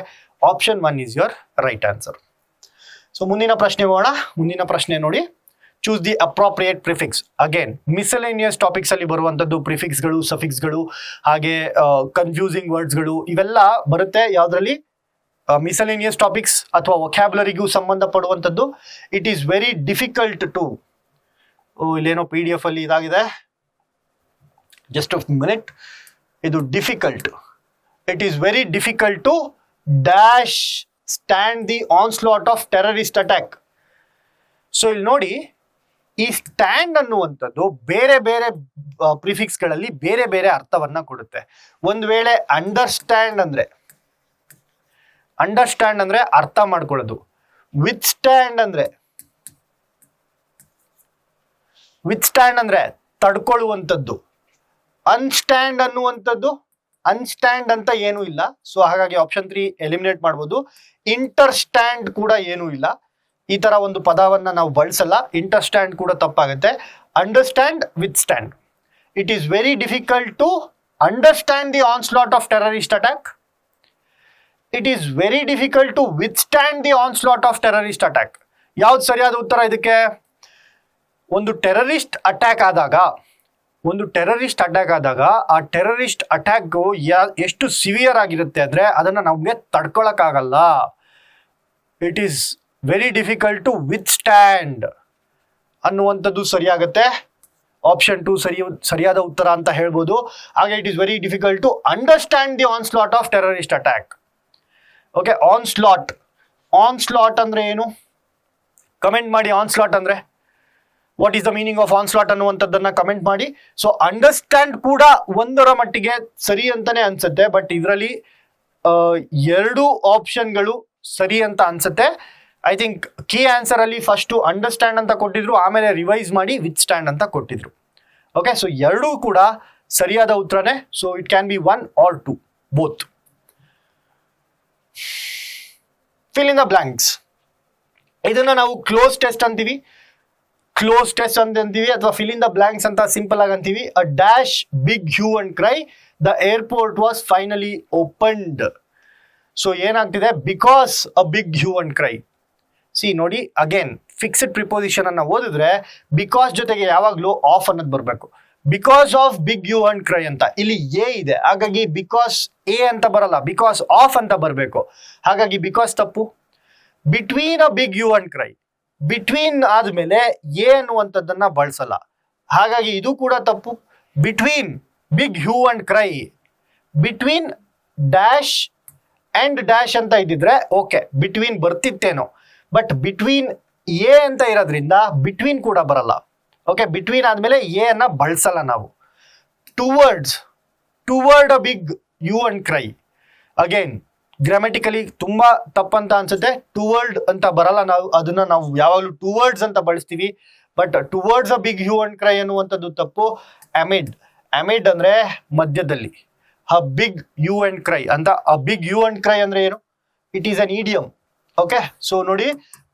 Option 1 is your right answer. So ಮುಂದಿನ ಪ್ರಶ್ನೆ ಹೋಗೋಣ. ಮುಂದಿನ ಪ್ರಶ್ನೆ ನೋಡಿ, choose the appropriate prefix. Again miscellaneous topics ಅಲ್ಲಿ ಬರುವಂಥದ್ದು ಪ್ರಿಫಿಕ್ಸ್ಗಳು, ಸಫಿಕ್ಸ್ಗಳು, ಹಾಗೆ ಕನ್ಫ್ಯೂಸಿಂಗ್ ವರ್ಡ್ಸ್ಗಳು ಇವೆಲ್ಲ ಬರುತ್ತೆ. ಯಾವ್ದ್ರಲ್ಲಿ, ಮಿಸಲೇನಿಯಸ್ ಟಾಪಿಕ್ಸ್ ಅಥವಾ ವೊಕ್ಯಾಬ್ಯುಲರಿಗೂ ಸಂಬಂಧಪಡುವಂಥದ್ದು. It is very difficult to, ಇಲ್ಲೇನೋ PDF ಅಲ್ಲಿ ಇದಾಗಿದೆ, ಜಸ್ಟ್ ಅ ಮಿನಿಟ್. ಇದು difficult, it is very difficult to dash stand the onslaught of terrorist attack. So ಇಲ್ಲಿ ನೋಡಿ, ಈ ಸ್ಟ್ಯಾಂಡ್ ಅನ್ನುವಂಥದ್ದು ಬೇರೆ ಬೇರೆ ಪ್ರಿಫಿಕ್ಸ್ಗಳಲ್ಲಿ ಬೇರೆ ಬೇರೆ ಅರ್ಥವನ್ನ ಕೊಡುತ್ತೆ. ಒಂದು ವೇಳೆ ಅಂಡರ್ಸ್ಟ್ಯಾಂಡ್ ಅಂದ್ರೆ ಅರ್ಥ ಮಾಡ್ಕೊಳ್ಳೋದು. ವಿತ್ ಸ್ಟ್ಯಾಂಡ್ ಅಂದ್ರೆ ತಡ್ಕೊಳ್ಳುವಂಥದ್ದು. ಅನ್ಸ್ಟ್ಯಾಂಡ್ ಅನ್ನುವಂಥದ್ದು, ಅನ್ಸ್ಟ್ಯಾಂಡ್ ಅಂತ ಏನೂ ಇಲ್ಲ. ಸೊ ಹಾಗಾಗಿ ಆಪ್ಷನ್ 3 ಎಲಿಮಿನೇಟ್ ಮಾಡ್ಬೋದು. ಇಂಟರ್ಸ್ಟ್ಯಾಂಡ್ ಕೂಡ ಏನೂ ಇಲ್ಲ, ಈ ತರ ಒಂದು ಪದವನ್ನ ನಾವು ಬಳಸಲ್ಲ. ಇಂಟರ್ಸ್ಟ್ಯಾಂಡ್ ಕೂಡ ತಪ್ಪಾಗುತ್ತೆ. Understand, withstand. It is very difficult to understand the onslaught of terrorist attack. It is very difficult to withstand the onslaught of terrorist attack. ಯಾವ್ದು ಸರಿಯಾದ ಉತ್ತರ ಇದಕ್ಕೆ? ಒಂದು ಟೆರರಿಸ್ಟ್ ಅಟ್ಯಾಕ್ ಆದಾಗ ಆ ಟೆರರಿಸ್ಟ್ ಅಟ್ಯಾಕ್ ಎಷ್ಟು ಸಿವಿಯರ್ ಆಗಿರುತ್ತೆ ಅಂದ್ರೆ ಅದನ್ನ ನಮ್ಗೆ ತಡ್ಕೊಳಕ್ಕಾಗಲ್ಲ. It is very difficult to withstand ಅನ್ನುವಂಥದ್ದು ಸರಿಯಾಗುತ್ತೆ. ಆಪ್ಷನ್ 2 ಸರಿಯಾದ ಉತ್ತರ ಅಂತ ಹೇಳ್ಬೋದು. ಹಾಗೆ it is very difficult to understand the onslaught of terrorist attack. Okay, onslaught ಅಂದ್ರೆ ಏನು? ಕಮೆಂಟ್ ಮಾಡಿ. ಆನ್ ಸ್ಲಾಟ್ ಅಂದ್ರೆ what is the meaning of onslaught ಅನ್ನುವಂಥದ್ದನ್ನ ಕಮೆಂಟ್ ಮಾಡಿ. ಸೊ ಅಂಡರ್ಸ್ಟ್ಯಾಂಡ್ ಕೂಡ ಒಂದರ ಮಟ್ಟಿಗೆ ಸರಿ ಅಂತಾನೆ ಅನ್ಸುತ್ತೆ, ಬಟ್ ಇದರಲ್ಲಿ 2 ಆಪ್ಷನ್ಗಳು ಸರಿ ಅಂತ ಅನ್ಸುತ್ತೆ. ಐ ಥಿಂಕ್ ಕೀ ಆನ್ಸರ್ ಅಲ್ಲಿ ಫಸ್ಟ್ ಅಂಡರ್ಸ್ಟ್ಯಾಂಡ್ ಅಂತ ಕೊಟ್ಟಿದ್ರು, ಆಮೇಲೆ ರಿವೈಸ್ ಮಾಡಿ ವಿತ್ ಸ್ಟ್ಯಾಂಡ್ ಅಂತ ಕೊಟ್ಟಿದ್ರು. ಓಕೆ, ಸೊ 2 ಕೂಡ ಸರಿಯಾದ ಉತ್ತರನೇ. So it can be 1 or 2, both. Fill in the blanks. ಇದನ್ನ ನಾವು ಕ್ಲೋಸ್ ಟೆಸ್ಟ್ ಅಂತೀವಿ, ಅಥವಾ ಫಿಲ್ ಇನ್ ದ ಬ್ಲಾಂಕ್ಸ್ ಅಂತ ಸಿಂಪಲ್ ಆಗಿ ಅಂತೀವಿ. A dash big hue and cry, the airport was finally opened. So ಏನಾಗ್ತಿದೆ? Because a big hue and cry. See ನೋಡಿ, ಅಗೇನ್ ಫಿಕ್ಸ್ಡ್ ಪ್ರಿಪೋಸಿಷನ್ ಅನ್ನ ಓದಿದ್ರೆ ಬಿಕಾಸ್ ಜೊತೆಗೆ ಯಾವಾಗ್ಲೂ ಆಫ್ ಅನ್ನೋದು ಬರಬೇಕು. Because of big hue and cry ಅಂತ ಇಲ್ಲಿ ಎ ಇದೆ, ಹಾಗಾಗಿ ಬಿಕಾಸ್ ಎ ಅಂತ ಬರಲ್ಲ, ಬಿಕಾಸ್ ಆಫ್ ಅಂತ ಬರಬೇಕು. ಹಾಗಾಗಿ ಬಿಕಾಸ್ ತಪ್ಪು. Between a big hue and cry, between ಆದ್ಮೇಲೆ ಎ ಅನ್ನುವಂಥದ್ದನ್ನ ಬಳಸಲ್ಲ, ಹಾಗಾಗಿ ಇದು ಕೂಡ ತಪ್ಪು. Between big hue and cry, between dash and dash ಅಂತ ಇದ್ದಿದ್ರೆ ಓಕೆ, ಬಿಟ್ವೀನ್ ಬರ್ತಿತ್ತೇನೋ, ಬಟ್ ಬಿಟ್ವೀನ್ ಎ ಅಂತ ಇರೋದ್ರಿಂದ ಬಿಟ್ವೀನ್ ಕೂಡ ಬರಲ್ಲ. ಓಕೆ, ಬಿಟ್ವೀನ್ ಆದ್ಮೇಲೆ ಎ ಅನ್ನ ಬಳಸಲ್ಲ ನಾವು. Toward a big hue and cry, again grammatically ತುಂಬಾ ತಪ್ಪಂತ ಅನ್ಸುತ್ತೆ. ಟುವರ್ಡ್ ಅಂತ ಬರಲ್ಲ, ಅದನ್ನ ನಾವು ಯಾವಾಗಲೂ ಟುವರ್ಡ್ಸ್ ಅಂತ ಬಳಸ್ತೀವಿ, but towards a big hue and cry ಅನ್ನುವಂಥದ್ದು ತಪ್ಪು. ಅಮಿಡ್ ಅಂದ್ರೆ ಮಧ್ಯದಲ್ಲಿ. A big hue and cry ಅಂತ. A big hue and cry ಅಂದ್ರೆ ಏನು? It is an idiom. Okay, so ನೋಡಿ,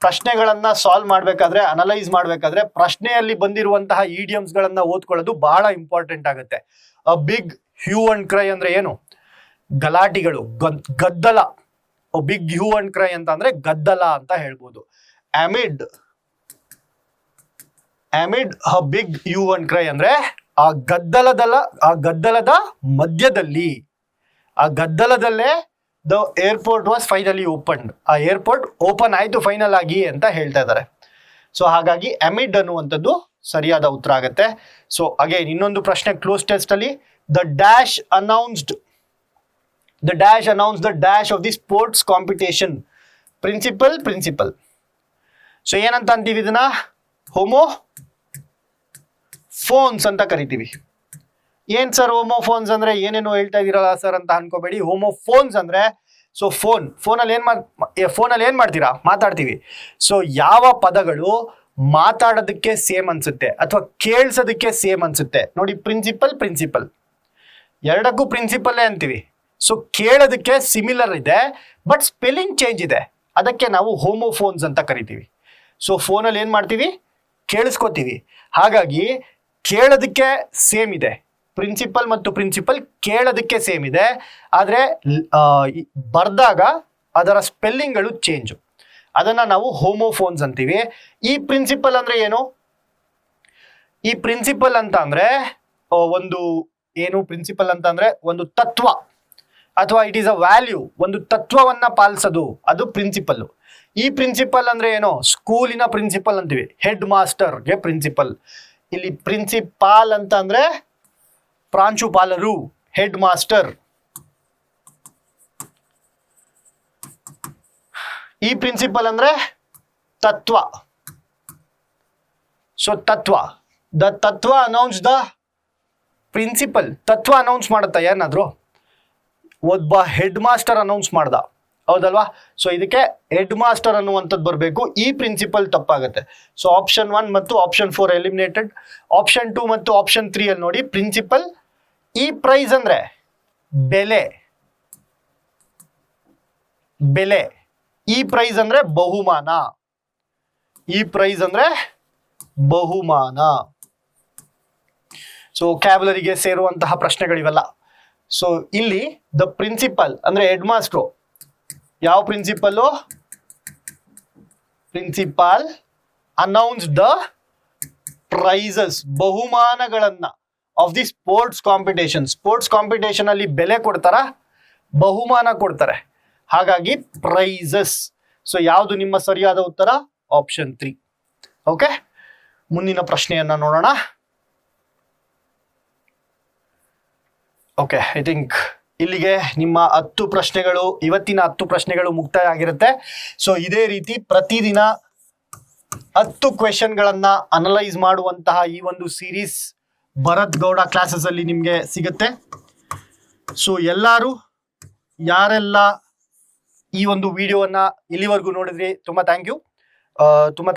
ಪ್ರಶ್ನೆಗಳನ್ನ ಸಾಲ್ವ್ ಮಾಡ್ಬೇಕಾದ್ರೆ, ಅನಲೈಸ್ ಮಾಡ್ಬೇಕಾದ್ರೆ ಪ್ರಶ್ನೆಯಲ್ಲಿ ಬಂದಿರುವಂತಹ ಇಡಿಯಮ್ಸ್ ಗಳನ್ನ ಓದ್ಕೊಳ್ಳೋದು ಬಹಳ ಇಂಪಾರ್ಟೆಂಟ್ ಆಗುತ್ತೆ. A big hue and cry ಅಂದ್ರೆ ಏನು? ಗಲಾಟಿಗಳು, ಗದ್ದಲ. ಬಿಗ್ ಹ್ಯೂ ಅಂಡ್ ಕ್ರೈ ಅಂತ ಅಂದ್ರೆ ಗದ್ದಲ ಅಂತ ಹೇಳ್ಬೋದು. Amid a big hue and cry ಅಂದ್ರೆ ಆ ಗದ್ದಲದ ಮಧ್ಯದಲ್ಲಿ, ಆ ಗದ್ದಲದಲ್ಲೇ the airport was finally opened. ಆ ಏರ್ಪೋರ್ಟ್ ಓಪನ್ ಆಯ್ತು ಫೈನಲ್ ಆಗಿ ಅಂತ ಹೇಳ್ತಾ ಇದ್ದಾರೆ. ಸೊ ಹಾಗಾಗಿ ಅಮಿಡ್ ಅನ್ನುವಂಥದ್ದು ಸರಿಯಾದ ಉತ್ತರ ಆಗುತ್ತೆ. ಸೊ ಅಗೇನ್ ಇನ್ನೊಂದು ಪ್ರಶ್ನೆ ಕ್ಲೋಸ್ ಟೆಸ್ಟ್ ಅಲ್ಲಿ, the dash announced the dash of the sports competition. Principal. So ಏನಂತ ಅಂತೀವಿ ಇದನ್ನ? ಹೋಮೋಫೋನ್ಸ್ ಅಂತ ಕರಿತೀವಿ. ಏನ್ ಸರ್ ಹೋಮೋಫೋನ್ಸ್ ಅಂದ್ರೆ ಏನೇನೋ ಹೇಳ್ತಾ ಇದೀರಲ್ಲ ಸರ್ ಅಂತ ಅನ್ಕೋಬೇಡಿ. ಹೋಮೋಫೋನ್ಸ್ ಅಂದ್ರೆ, ಸೊ ಫೋನಲ್ಲಿ ಏನ್ ಮಾಡ್ತೀರಾ? ಮಾತಾಡ್ತೀವಿ. ಸೊ ಯಾವ ಪದಗಳು ಮಾತಾಡೋದಕ್ಕೆ ಸೇಮ್ ಅನ್ಸುತ್ತೆ ಅಥವಾ ಕೇಳಿಸೋದಕ್ಕೆ ಸೇಮ್ ಅನ್ಸುತ್ತೆ ನೋಡಿ. ಪ್ರಿನ್ಸಿಪಲ್ ಎರಡಕ್ಕೂ ಪ್ರಿನ್ಸಿಪಲ್ಲೇ ಅಂತೀವಿ. ಸೊ ಕೇಳೋದಕ್ಕೆ ಸಿಮಿಲರ್ ಇದೆ, ಬಟ್ ಸ್ಪೆಲ್ಲಿಂಗ್ ಚೇಂಜ್ ಇದೆ, ಅದಕ್ಕೆ ನಾವು ಹೋಮೋಫೋನ್ಸ್ ಅಂತ ಕರಿತೀವಿ. ಸೊ ಫೋನಲ್ಲಿ ಏನ್ ಮಾಡ್ತೀವಿ? ಕೇಳಿಸ್ಕೋತೀವಿ. ಹಾಗಾಗಿ ಕೇಳೋದಕ್ಕೆ ಸೇಮ್ ಇದೆ. ಪ್ರಿನ್ಸಿಪಲ್ ಮತ್ತು ಪ್ರಿನ್ಸಿಪಲ್ ಕೇಳೋದಕ್ಕೆ ಸೇಮ್ ಇದೆ, ಆದರೆ ಬರ್ದಾಗ ಅದರ ಸ್ಪೆಲ್ಲಿಂಗ್ಗಳು ಚೇಂಜು. ಅದನ್ನ ನಾವು ಹೋಮೋಫೋನ್ಸ್ ಅಂತೀವಿ. ಈ ಪ್ರಿನ್ಸಿಪಲ್ ಅಂದ್ರೆ ಏನು? ಈ ಪ್ರಿನ್ಸಿಪಲ್ ಅಂತ ಅಂದ್ರೆ ಪ್ರಿನ್ಸಿಪಲ್ ಅಂತ ಅಂದ್ರೆ ಒಂದು ತತ್ವ ಅಥವಾ ಇಟ್ ಈಸ್ ಅ ವ್ಯಾಲ್ಯೂ, ಒಂದು ತತ್ವವನ್ನ ಪಾಲಿಸೋದು, ಅದು ಪ್ರಿನ್ಸಿಪಲ್. ಈ ಪ್ರಿನ್ಸಿಪಲ್ ಅಂದ್ರೆ ಏನು? ಸ್ಕೂಲಿನ ಪ್ರಿನ್ಸಿಪಲ್ ಅಂತೀವಿ. ಹೆಡ್ ಮಾಸ್ಟರ್ಗೆ ಪ್ರಿನ್ಸಿಪಲ್. ಇಲ್ಲಿ ಪ್ರಿನ್ಸಿಪಾಲ್ ಅಂತ ಅಂದ್ರೆ ಪ್ರಾಂಶುಪಾಲರು, ಹೆಡ್ ಮಾಸ್ಟರ್. ಈ ಪ್ರಿನ್ಸಿಪಲ್ ಅಂದ್ರೆ ತತ್ವ. ಸೊ ದ ತತ್ವ ಅನೌನ್ಸ್ ದ ಪ್ರಿನ್ಸಿಪಲ್. ತತ್ವ ಅನೌನ್ಸ್ ಮಾಡುತ್ತಾ ಏನಾದ್ರು? ಒಬ್ಬ ಹೆಡ್ ಮಾಸ್ಟರ್ ಅನೌನ್ಸ್ ಮಾಡ್ದ, ಹೌದಲ್ವಾ? ಸೊ ಇದಕ್ಕೆ ಹೆಡ್ ಮಾಸ್ಟರ್ ಅನ್ನುವಂಥದ್ದು ಬರಬೇಕು. ಈ ಪ್ರಿನ್ಸಿಪಲ್ ತಪ್ಪಾಗುತ್ತೆ. ಸೊ ಆಪ್ಷನ್ 1 ಮತ್ತು ಆಪ್ಷನ್ 4 ಎಲಿಮಿನೇಟೆಡ್. ಆಪ್ಷನ್ 2 ಮತ್ತು ಆಪ್ಷನ್ 3 ಅಲ್ಲಿ ನೋಡಿ ಪ್ರಿನ್ಸಿಪಲ್. ಈ ಪ್ರೈಸ್ ಅಂದ್ರೆ ಬೆಲೆ. ಈ ಪ್ರೈಸ್ ಅಂದ್ರೆ ಬಹುಮಾನ. ಸೊ ಕ್ಯಾಬುಲರಿಗೆ ಸೇರುವಂತಹ ಪ್ರಶ್ನೆಗಳಿವೆಲ್ಲ. ಸೊ ಇಲ್ಲಿ ದ ಪ್ರಿನ್ಸಿಪಲ್ ಅಂದ್ರೆ ಹೆಡ್ ಮಾಸ್ಟ್ರು. ಯಾವ principal? Principal announce the prizes, ಬಹುಮಾನಗಳನ್ನ ಆಫ್ ದಿ ಸ್ಪೋರ್ಟ್ಸ್ ಕಾಂಪಿಟೇಷನ್ ಅಲ್ಲಿ ಬೆಲೆ ಕೊಡ್ತಾರ, ಬಹುಮಾನ ಕೊಡ್ತಾರೆ, ಹಾಗಾಗಿ ಪ್ರೈಸಸ್. ಸೊ ಯಾವುದು ನಿಮ್ಮ ಸರಿಯಾದ ಉತ್ತರ? ಆಪ್ಷನ್ 3. ಓಕೆ, ಮುಂದಿನ ಪ್ರಶ್ನೆಯನ್ನ ನೋಡೋಣ. ಓಕೆ, ಐ ಥಿಂಕ್ ಇಲ್ಲಿಗೆ ನಿಮ್ಮ 10 ಪ್ರಶ್ನೆಗಳು, ಇವತ್ತಿನ 10 ಪ್ರಶ್ನೆಗಳು ಮುಕ್ತಾಯ ಆಗಿರುತ್ತೆ. ಸೊ ಇದೇ ರೀತಿ ಪ್ರತಿದಿನ 10 ಕ್ವೆಶನ್ಗಳನ್ನ ಅನಲೈಸ್ ಮಾಡುವಂತಹ ಈ ಒಂದು ಸೀರೀಸ್ ಭರತ್ ಗೌಡ ಕ್ಲಾಸಸ್ ಅಲ್ಲಿ ನಿಮಗೆ ಸಿಗುತ್ತೆ. ಸೊ ಎಲ್ಲರೂ ಯಾರೆಲ್ಲ ಈ ಒಂದು ವಿಡಿಯೋವನ್ನ ಇಲ್ಲಿವರೆಗೂ ನೋಡಿದ್ರಿ ತುಂಬಾ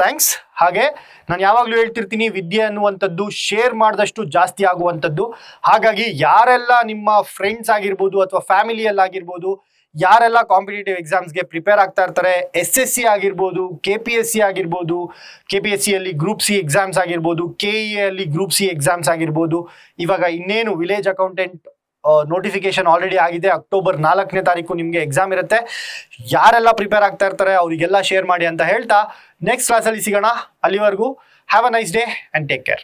ಥ್ಯಾಂಕ್ಸ್. ಹಾಗೆ ನಾನು ಯಾವಾಗಲೂ ಹೇಳ್ತಿರ್ತೀನಿ, ವಿದ್ಯೆ ಅನ್ನುವಂಥದ್ದು ಶೇರ್ ಮಾಡಿದಷ್ಟು ಜಾಸ್ತಿ ಆಗುವಂಥದ್ದು. ಹಾಗಾಗಿ ಯಾರೆಲ್ಲ ನಿಮ್ಮ ಫ್ರೆಂಡ್ಸ್ ಆಗಿರ್ಬೋದು ಅಥವಾ ಫ್ಯಾಮಿಲಿಯಲ್ಲಾಗಿರ್ಬೋದು, ಯಾರೆಲ್ಲ ಕಾಂಪಿಟೇಟಿವ್ ಎಕ್ಸಾಮ್ಸ್ಗೆ ಪ್ರಿಪೇರ್ ಆಗ್ತಾ ಇರ್ತಾರೆ, SSC ಆಗಿರ್ಬೋದು, KPSC ಆಗಿರ್ಬೋದು, KPSC ಅಲ್ಲಿ ಗ್ರೂಪ್ ಸಿ ಎಕ್ಸಾಮ್ಸ್ ಆಗಿರ್ಬೋದು, KE ಅಲ್ಲಿ ಗ್ರೂಪ್ ಸಿ ಎಕ್ಸಾಮ್ಸ್ ಆಗಿರ್ಬೋದು, ಇವಾಗ ಇನ್ನೇನು ವಿಲೇಜ್ ಅಕೌಂಟೆಂಟ್ ನೋಟಿಫಿಕೇಶನ್ ಆಲ್ರೆಡಿ ಆಗಿದೆ. ಅಕ್ಟೋಬರ್ 4ನೇ ತಾರೀಕು ನಿಮಗೆ ಎಕ್ಸಾಮ್ ಇರುತ್ತೆ. ಯಾರೆಲ್ಲ ಪ್ರಿಪೇರ್ ಆಗ್ತಾ ಇರ್ತಾರೆ ಅವರಿಗೆಲ್ಲ ಶೇರ್ ಮಾಡಿ ಅಂತ ಹೇಳ್ತಾ ನೆಕ್ಸ್ಟ್ ಕ್ಲಾಸಲ್ಲಿ ಸಿಗೋಣ. ಅಲ್ಲಿವರೆಗೂ have a nice day and take care.